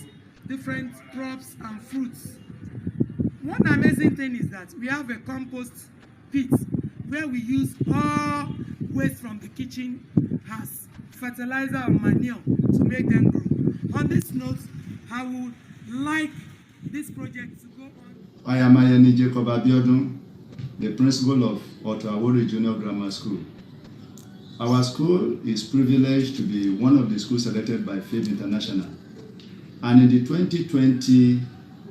different crops and fruits. One amazing thing is that we have a compost pit where we use all waste from the kitchen as fertilizer and manure to make them grow. On this note, I would like this project to go on. I am Ayeni Jacob Abiodun, the principal of Ottawa Junior Grammar School. Our school is privileged to be one of the schools selected by FABE International. And in the 2020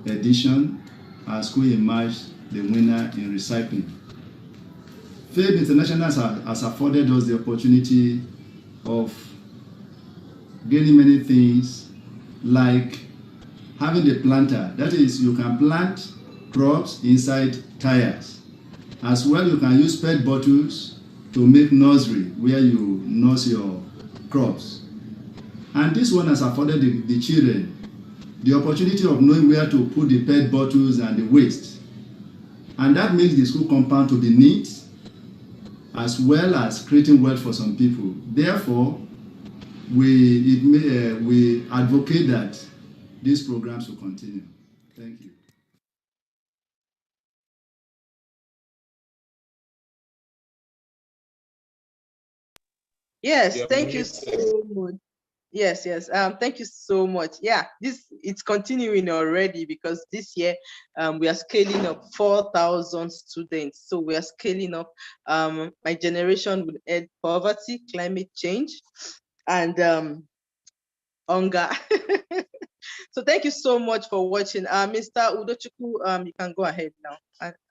edition, our school emerged the winner in recycling. FABE International has afforded us the opportunity of gaining many things like having the planter. That is, you can plant crops inside tires. As well, you can use PET bottles to make nursery where you nurse your crops. And this one has afforded the children the opportunity of knowing where to put the PET bottles and the waste. And that makes the school compound to be neat, as well as creating wealth for some people. Therefore, we advocate that these programs will continue. Thank you. Yes, thank you so much. Yes. Thank you so much. Yeah, it's continuing already because this year we are scaling up 4,000 students. So we are scaling up. My generation will end poverty, climate change, and hunger. So thank you so much for watching. Mr. Udochukwu, you can go ahead now.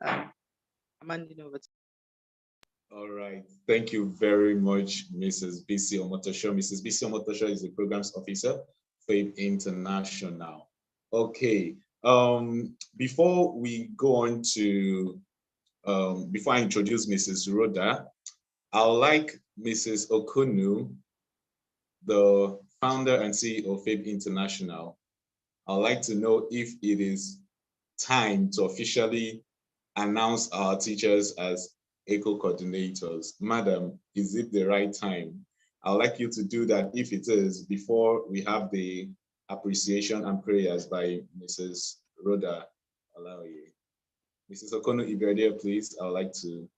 I'm handing over to you. All right. Thank you very much, Mrs. BC Omotosho. Mrs. BC Omotosho is the programs officer, FABE International. Okay. Before we go on to, before I introduce Mrs. Rhoda, I'd like Mrs. Okunu, the founder and CEO of FABE International. I'd like to know if it is time to officially announce our teachers as Eco coordinators. Madam, is it the right time? I'd like you to do that if it is, before we have the appreciation and prayers by Mrs. Rhoda. Allow you. Mrs. Okono, if you're there, please, I would like to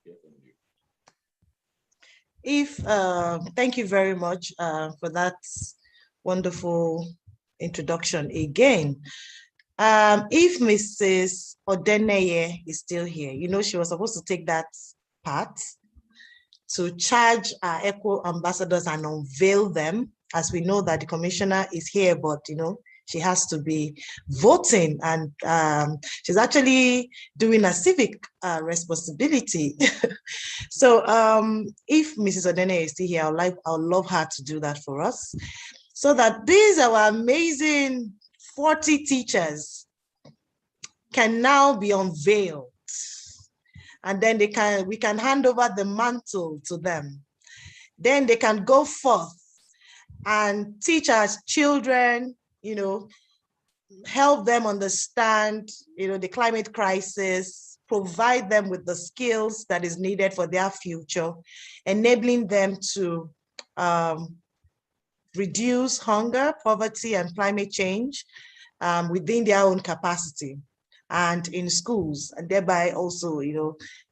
hear from you. Thank you very much for that wonderful introduction again. If Mrs. Odeneye is still here, you know, she was supposed to take that part to charge our Eco ambassadors and unveil them, as we know that the commissioner is here, but you know, she has to be voting, and she's actually doing a civic responsibility. So if Mrs. Odeneye is still here, I'd love her to do that for us, so that these our amazing 40 teachers can now be unveiled, and then we can hand over the mantle to them. Then they can go forth and teach our children, you know, help them understand, you know, the climate crisis, provide them with the skills that is needed for their future, enabling them to reduce hunger, poverty, and climate change within their own capacity and in schools, and thereby also,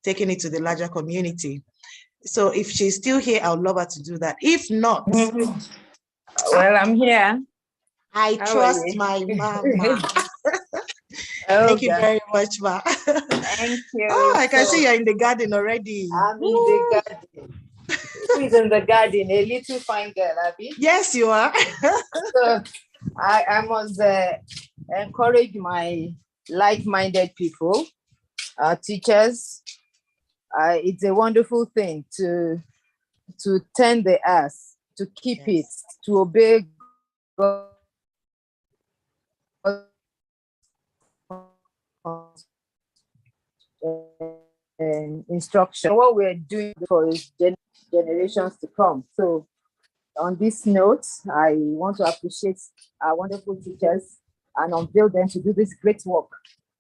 taking it to the larger community. So if she's still here, I would love her to do that. If not, well, I'm here. I trust my mama. Thank you very much, ma. Thank you. Oh, I can see you're in the garden already. I'm in the garden. Who is in the garden? A little fine girl, Abby? Yes, you are. So I must encourage my like-minded people, teachers. It's a wonderful thing to tend the earth, to keep it, to obey God. Instruction. What we're doing for generations to come. So on this note, I want to appreciate our wonderful teachers and unveil them to do this great work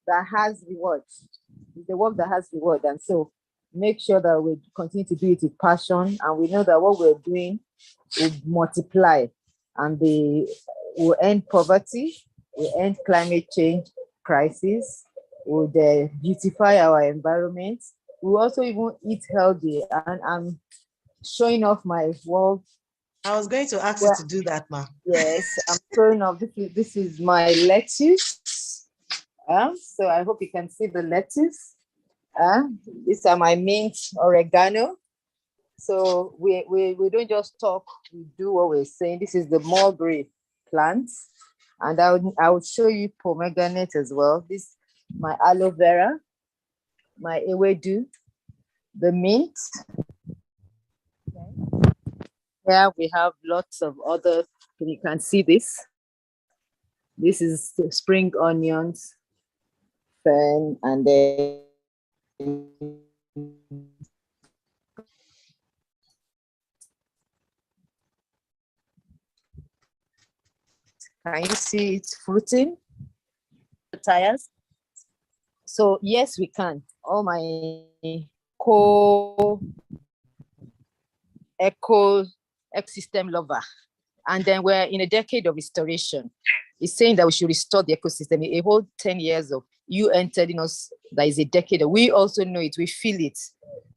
that has reward. It's the work that has reward. And so make sure that we continue to do it with passion, and we know that what we're doing will multiply, and they will end poverty, will end climate change crisis, would beautify our environment. We also even eat healthy, and I'm showing off my world. I was going to ask you to do that, ma. Yes, I'm showing off. This is my lettuce. So I hope you can see the lettuce. These are my mint, oregano. So we don't just talk, we do what we're saying. This is the mulberry plant, and I will show you pomegranate as well. This my aloe vera, my ewedu, the mint. Okay. Here we have lots of other. You can see this. This is the spring onions, fern, and then can you see it's fruiting? The tires. So yes, we can. All my ecosystem lover. And then we're in a decade of restoration. It's saying that we should restore the ecosystem. A whole 10 years of UN telling us that is a decade. We also know it, we feel it.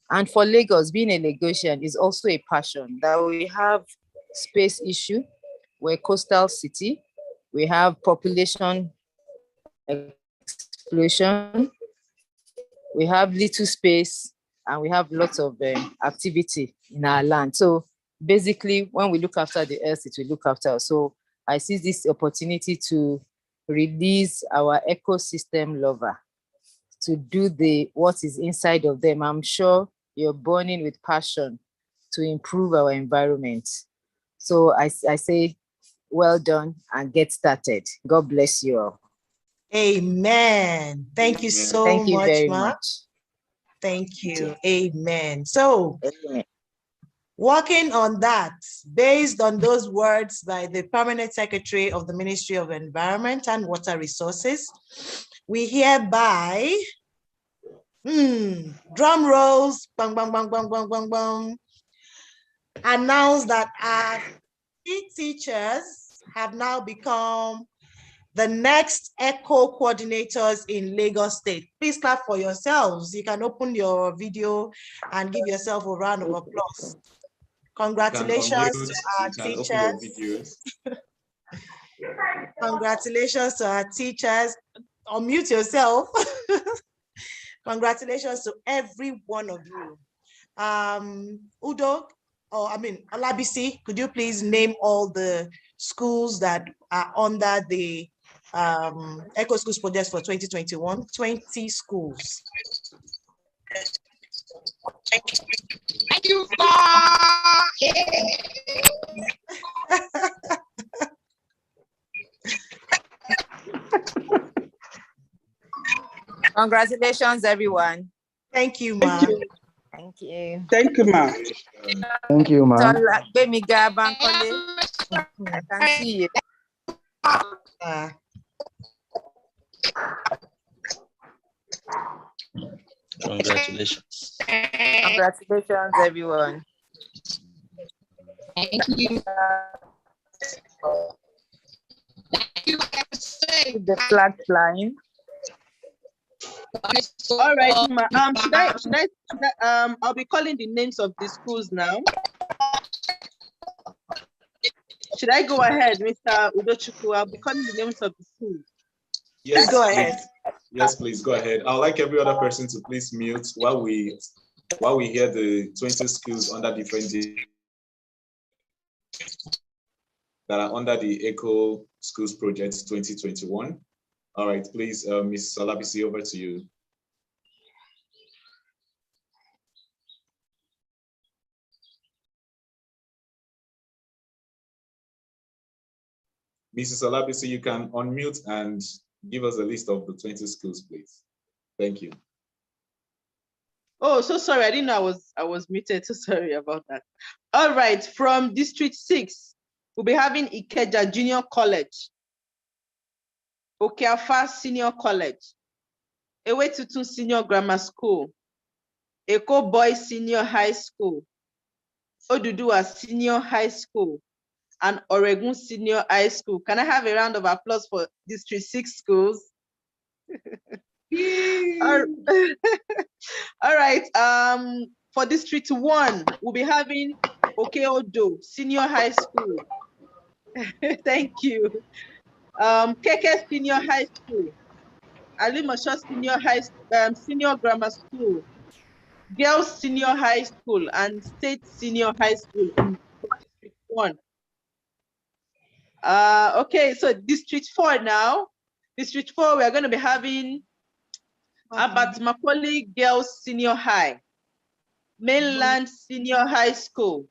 And for Lagos, being a Lagosian is also a passion, that we have space issue. We're a coastal city. We have population explosion. We have little space, and we have lots of activity in our land. So basically, when we look after the earth, it will look after us. So I see this opportunity to release our ecosystem lover to do what is inside of them. I'm sure you're burning with passion to improve our environment. So I say, well done and get started. God bless you all. Amen. Thank you so much, very much. Thank you. Amen. So, working on that, based on those words by the Permanent Secretary of the Ministry of Environment and Water Resources, we hereby, drum rolls, bang, bang, bang, bang, bang, bang, bang, announce that our teachers have now become the next ECHO coordinators in Lagos State. Please clap for yourselves. You can open your video and give yourself a round of applause. Congratulations to our teachers. Congratulations to our teachers. Unmute yourself. Congratulations to every one of you. Udo, Alabisi, could you please name all the schools that are under the Eco Schools project for 2021? 20 schools. Thank you. Congratulations, everyone. Thank you, ma. Thank you. Thank you, ma. Thank you, ma. I can see you. Congratulations. Congratulations, everyone. Thank you. Keep the flag flying. All right, I'll be calling the names of the schools now. Should I go ahead, Mr. Udochukwu? I'll be calling the names of the schools. Yes, go ahead. Yes, please go ahead. I'd like every other person to please mute while we hear the 20 schools under different that are under the Eco Schools Project 2021. All right, please, Ms. Olabisi, over to you. Mrs. Olabisi, you can unmute and give us a list of the 20 schools, please. Thank you. Oh, so sorry. I didn't know I was muted. So sorry about that. All right. From District 6, we'll be having Ikeja Junior College, Okeafa Senior College, Ewetutun Senior Grammar School, Eko Boys Senior High School, Oduduwa Senior High School, and Oregon Senior High School. Can I have a round of applause for District 6 schools? All right. For District 1, we'll be having Okeodo Senior High School. Thank you. Keke Senior High School, Alimasho Senior Grammar School, Girls Senior High School, and State Senior High School in District 1. Okay, so District 4 now. District 4, we are going to be having Abat Macaulay Girls Senior High, Mainland Senior High School,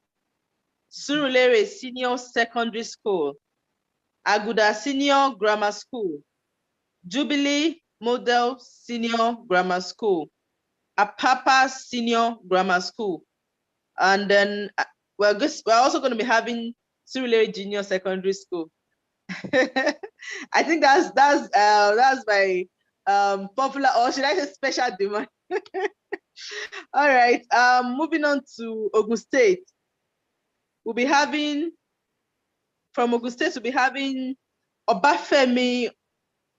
Surulere Senior Secondary School, Aguda Senior Grammar School, Jubilee Model Senior Grammar School, Apapa Senior Grammar School, and then we're also going to be having Surulere Junior Secondary School. I think that's my popular, or should I say special demand? All right. Moving on to Ogun State. We'll be having Obafemi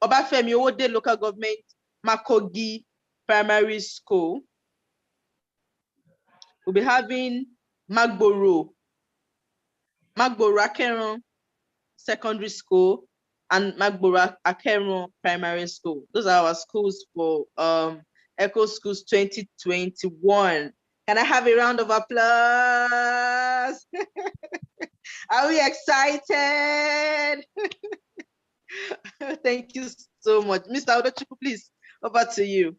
Owode Local Government Makogi Primary School. We'll be having Magboro Akeron Secondary School and Magboro Akeron Primary School. Those are our schools for Eco Schools 2021. Can I have a round of applause? Are we excited? Thank you so much. Mr. Udochukwu, please, over to you.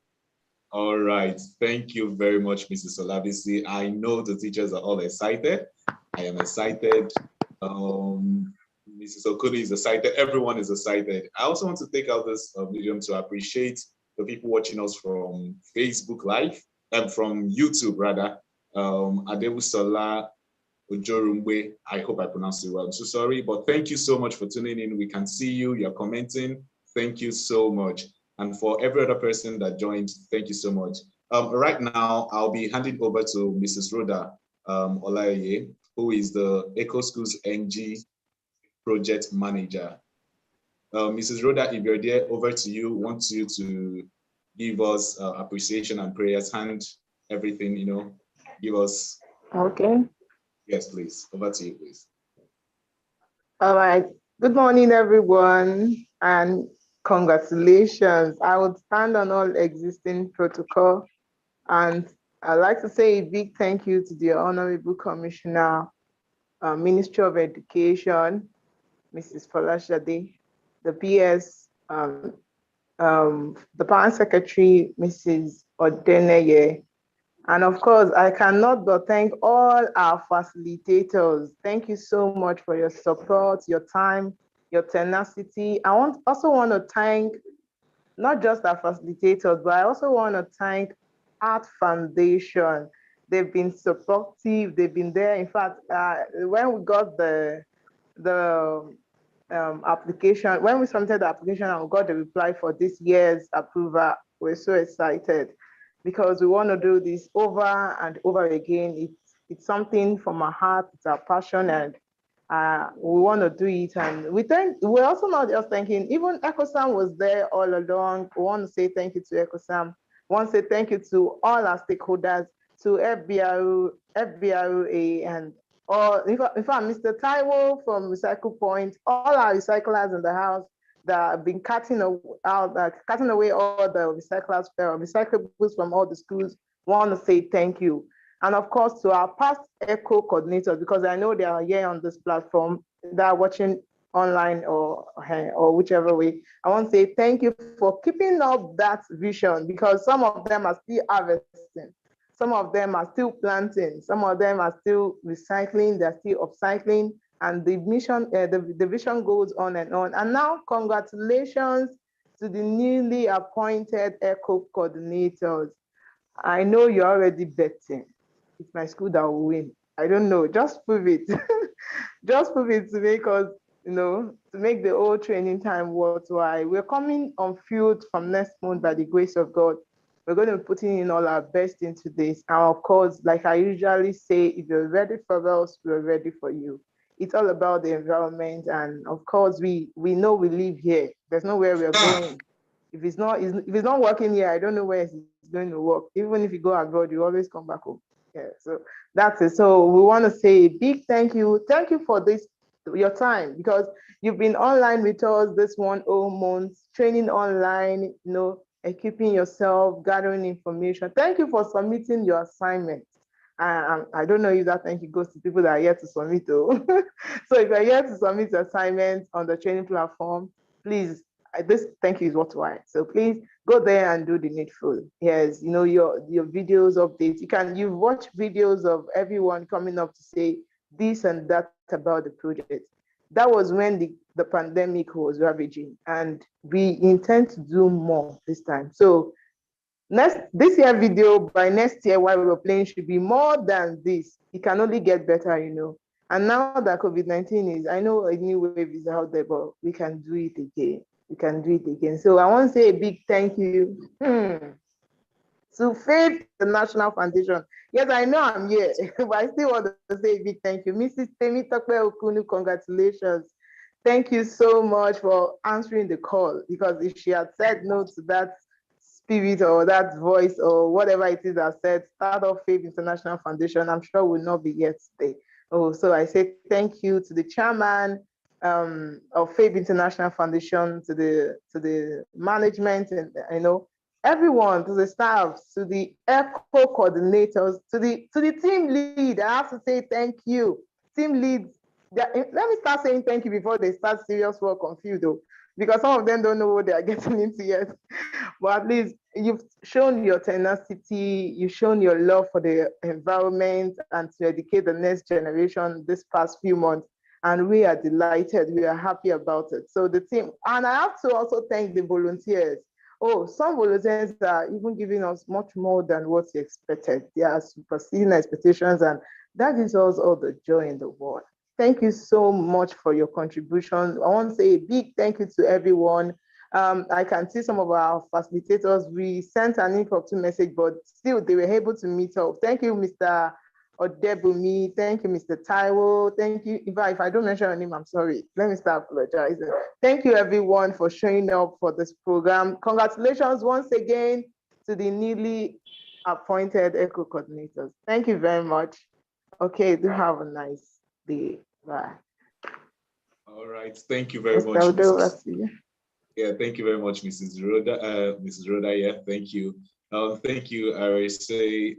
All right. Thank you very much, Mrs. Olabisi. I know the teachers are all excited. I am excited. Mrs. Okudi is excited. Everyone is excited. I also want to take out this medium to appreciate the people watching us from Facebook Live and from YouTube, rather. Adebusola Ojorumbe, I hope I pronounced it well. I'm so sorry, but thank you so much for tuning in. We can see you, you're commenting. Thank you so much. And for every other person that joined, thank you so much. Right now, I'll be handing over to Mrs. Rhoda Olaye, who is the Ecoschoolsng project manager. Mrs. Rhoda, if you're there, over to you. Want you to give us appreciation and prayers, hand everything, give us. Okay. Yes, please. Over to you, please. All right. Good morning, everyone, and congratulations. I would stand on all existing protocol, and I'd like to say a big thank you to the Honorable Commissioner, Ministry of Education, Mrs. Folashade, the PS, the Parent Secretary, Mrs. Odeneye, and of course, I cannot but thank all our facilitators. Thank you so much for your support, your time, your tenacity. I also want to thank not just our facilitators, but I also want to thank Art Foundation. They've been supportive. They've been there. In fact, when we got the application, when we submitted the application and we got the reply for this year's approval, we're so excited. because we want to do this over and over again. It's something from our heart, it's our passion, and we want to do it. And we're also not just thanking, even Ecoschoolsng was there all along. We want to say thank you to Ecoschoolsng. We want to say thank you to all our stakeholders, to FBRA, and all, in fact, Mr. Taiwo from Recycle Point, all our recyclers in the house that have been cutting away all the recyclables from all the schools. Want to say thank you. And of course, to our past ECHO coordinators, because I know they are here on this platform, that are watching online or whichever way. I want to say thank you for keeping up that vision, because some of them are still harvesting, some of them are still planting, some of them are still recycling, they're still upcycling, and the mission, the vision goes on and on. And now, congratulations to the newly appointed ECHO coordinators. I know you're already betting. It's my school that will win. I don't know. Just prove it. Just prove it to make us, to make the whole training time worthwhile. We're coming on field from next month by the grace of God. We're going to be putting in all our best into this. And of course, like I usually say, if you're ready for us, we're ready for you. It's all about the environment. And of course, we know we live here. There's nowhere we're going. If it's not working here, I don't know where it's going to work. Even if you go abroad, you always come back home. Yeah, so that's it. So we want to say a big thank you. Thank you for your time, because you've been online with us this 1 whole month, training online, equipping yourself, gathering information. Thank you for submitting your assignment. I don't know if that thank you goes to people that are here to submit though. So if you're here to submit your assignments on the training platform, please, this thank you is worthwhile. So please go there and do the needful. Yes, your videos updates. You've watched videos of everyone coming up to say this and that about the project. That was when the pandemic was ravaging, and we intend to do more this time. So this year video, by next year while we're playing, should be more than this. It can only get better, And now that COVID-19 is, I know a new wave is out there, but we can do it again. We can do it again. So I want to say a big thank you to Faith International Foundation. Yes, I know I'm here, but I still want to say a big thank you. Mrs. Temi Tokpe Okunu, congratulations. Thank you so much for answering the call, because if she had said no to that spirit or that voice or whatever it is that said, start off Faith International Foundation, I'm sure we'll not be here today. Oh, so I say thank you to the chairman of Faith International Foundation, to the management, and everyone, to the staff, to the ECHO coordinators, to the team lead. I have to say thank you. Team leads. Let me start saying thank you before they start serious work on field, though, because some of them don't know what they are getting into yet. But at least you've shown your tenacity, you've shown your love for the environment and to educate the next generation this past few months. And we are delighted, we are happy about it. So the team, and I have to also thank the volunteers. Oh, some volunteers are even giving us much more than what we expected. They are superseding expectations, and that gives us all the joy in the world. Thank you so much for your contribution. I want to say a big thank you to everyone. I can see some of our facilitators, we sent an impromptu message, but still they were able to meet up. Thank you, Mr. Odebumi. Thank you, Mr. Taiwo. Thank you. If I don't mention your name, I'm sorry. Let me start apologizing. Thank you, everyone, for showing up for this program. Congratulations once again to the newly appointed ECHO coordinators. Thank you very much. Okay, do have a nice day. Bye. All right. Thank you very much. Yeah, thank you very much, Mrs. Rhoda. Mrs. Rhoda, yeah, thank you. Thank you, RSA.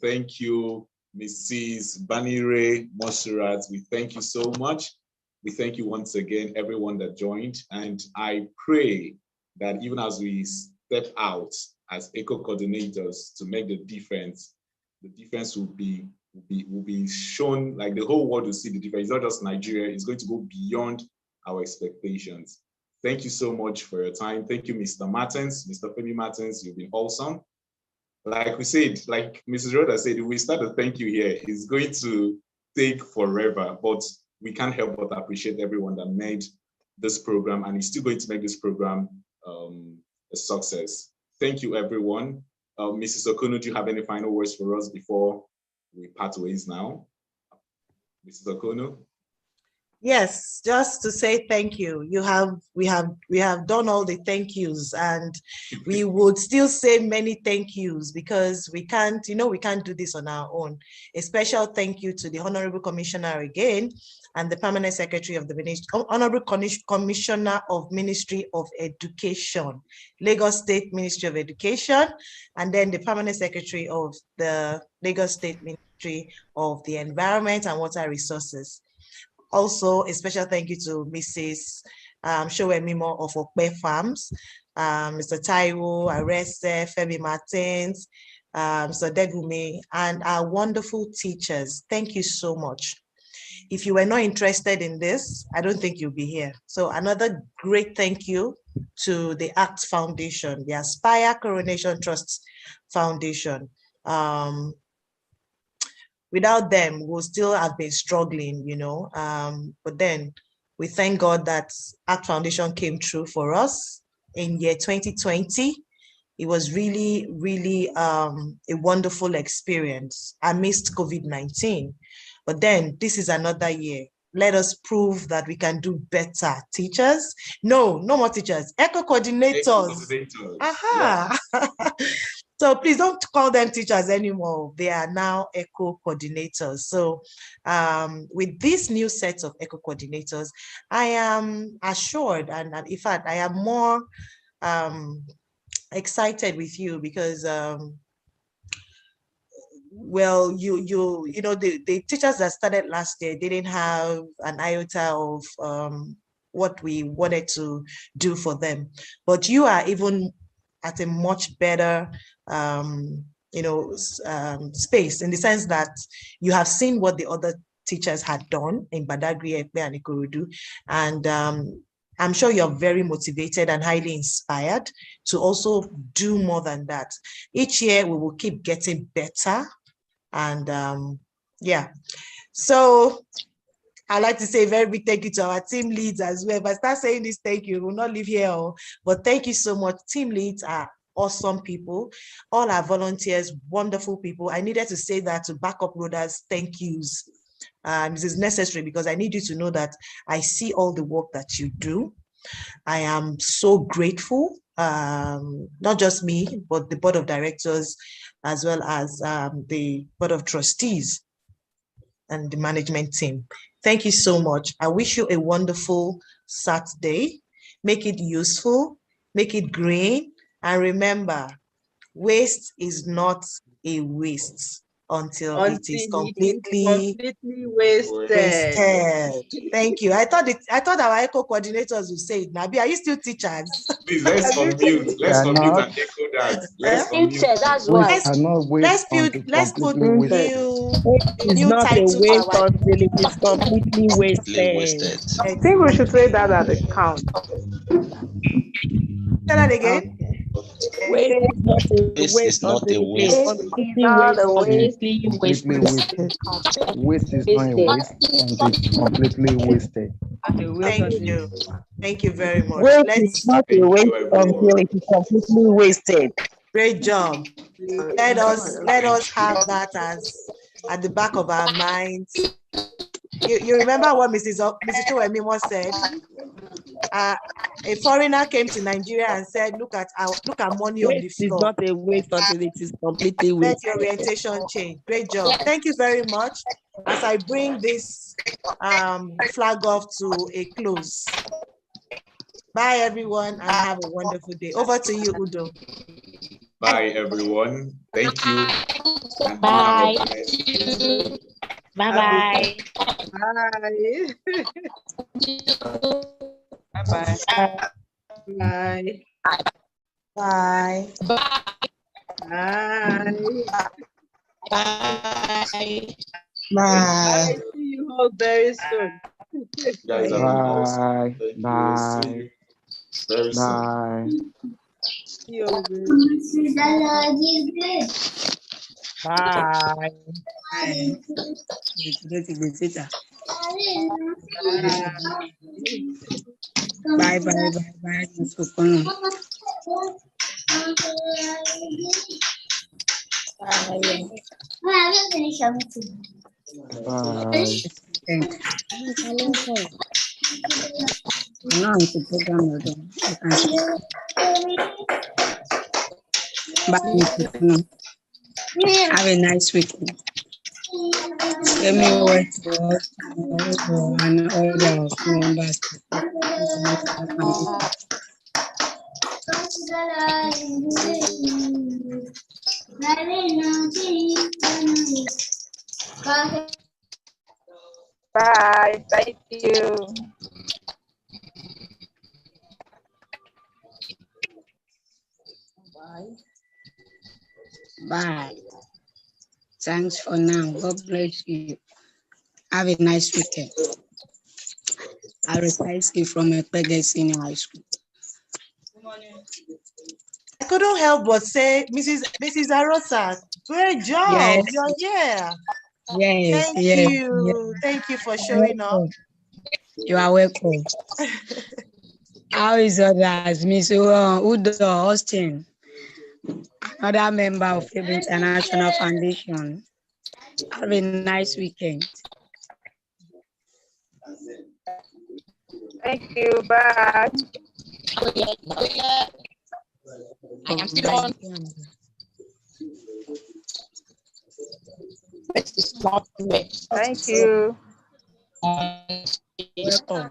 Thank you, Mrs. Banire Monserrat. We thank you so much. We thank you once again, everyone that joined. And I pray that even as we step out as ECHO coordinators to make the difference will be shown, like the whole world will see the difference. It's not just Nigeria, it's going to go beyond our expectations. Thank you so much for your time. Thank you, Mr. Martins, Mr. Femi Martins. You've been awesome. Like we said, like Mrs. Rhoda said, if we start a thank you here, it's going to take forever, but we can't help but appreciate everyone that made this program, and is still going to make this program a success. Thank you, everyone. Mrs. Okono, do you have any final words for us before we part ways now? Mrs. Okono? Yes, just to say thank you. We have done all the thank yous, and we would still say many thank yous because we can't do this on our own. A special thank you to the Honorable Commissioner again and the Permanent Secretary of the Ministry, Honorable Commissioner of Ministry of Education, Lagos State Ministry of Education, and then the Permanent Secretary of the Lagos State Ministry of the Environment and Water Resources. Also, a special thank you to Mrs. Showemimo of Okpe Farms, Mr. Taiwo, Arese, Femi Martins, Mr. Degumi, and our wonderful teachers. Thank you so much. If you were not interested in this, I don't think you'll be here. So another great thank you to the ACT Foundation, the Aspire Coronation Trust Foundation. Without them, we'll still have been struggling, but then we thank God that ACT Foundation came through for us in year 2020. It was really, really a wonderful experience amidst COVID-19. But then this is another year. Let us prove that we can do better. Teachers? No more teachers. Eco coordinators. Aha. Yeah. So please don't call them teachers anymore. They are now eco coordinators. So with this new set of eco coordinators, I am assured, and in fact, I am more excited with you because well, the teachers that started last year didn't have an iota of what we wanted to do for them, but you are even at a much better space, in the sense that you have seen what the other teachers had done in Badagry, Ekpe, and Ikorodu, and I'm sure you're very motivated and highly inspired to also do more than that. Each year we will keep getting better, and yeah. So I'd like to say a very big thank you to our team leads as well. If I start saying this thank you, we'll not leave here. But thank you so much. Team leads are awesome people. All our volunteers, wonderful people. I needed to say that to back up Rhoda's thank yous. This is necessary because I need you to know that I see all the work that you do. I am so grateful, not just me, but the board of directors, as well as the board of trustees and the management team. Thank you so much. I wish you a wonderful Saturday. Make it useful, make it green, and remember, waste is not a waste until it is completely wasted. Thank you. I thought our eco coordinators would say it. Nabi, are you still teachers? Please, let's unmute. Let's unmute and echo that. Let's unmute. That's why. Let's put It's new not a title waste for our until it is completely wasted. I think we should say that at the count. Say that again. Waste is not a Waste is not a waste. completely Completely wasted. Waste is not a waste until it's completely wasted. Thank you. Thank you very much. Waste is not a waste until it is completely wasted. Great job. Let us have that as at the back of our minds. You remember what Mrs. Chowemimo said? A foreigner came to Nigeria and said, look at money on the floor. It's not a waste until it is completely wasted. Let your orientation change. Great job. Thank you very much. As I bring this flag off to a close. Bye, everyone, and have a wonderful day. Over to you, Udo. Bye, everyone. Thank you. And Bye. Bye-bye. Bye. Bye. Bye. Bye. Bye. Bye. See you all very soon. Guys, Bye. Bye. See you very soon. Bye. See you all very soon. Bye. Bye. Now it's a program you're doing. You can see. Bye. Have a nice weekend. Let me work and all of members. Bye. Thank you. Bye. Thanks for now. God bless you. Have a nice weekend. I reside from a Peggy Senior High School. I couldn't help but say, Mrs. Arosa, great job. Yes. You're here. Yes. Thank Yes. you. Yes. Thank you for showing up. You are welcome. How is others? Miss Udo Austin, another member of the International Foundation. Have a nice weekend. Thank you. Bye. I am still on. Thank you. Welcome.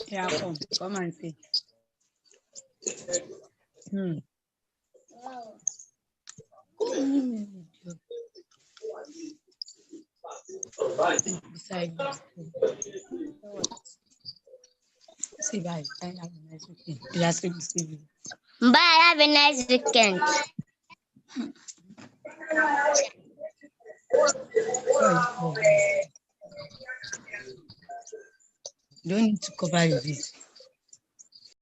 Yeah, come and see. Beside say bye. Have a nice weekend. Bye. Have a nice weekend. Don't need to cover your face.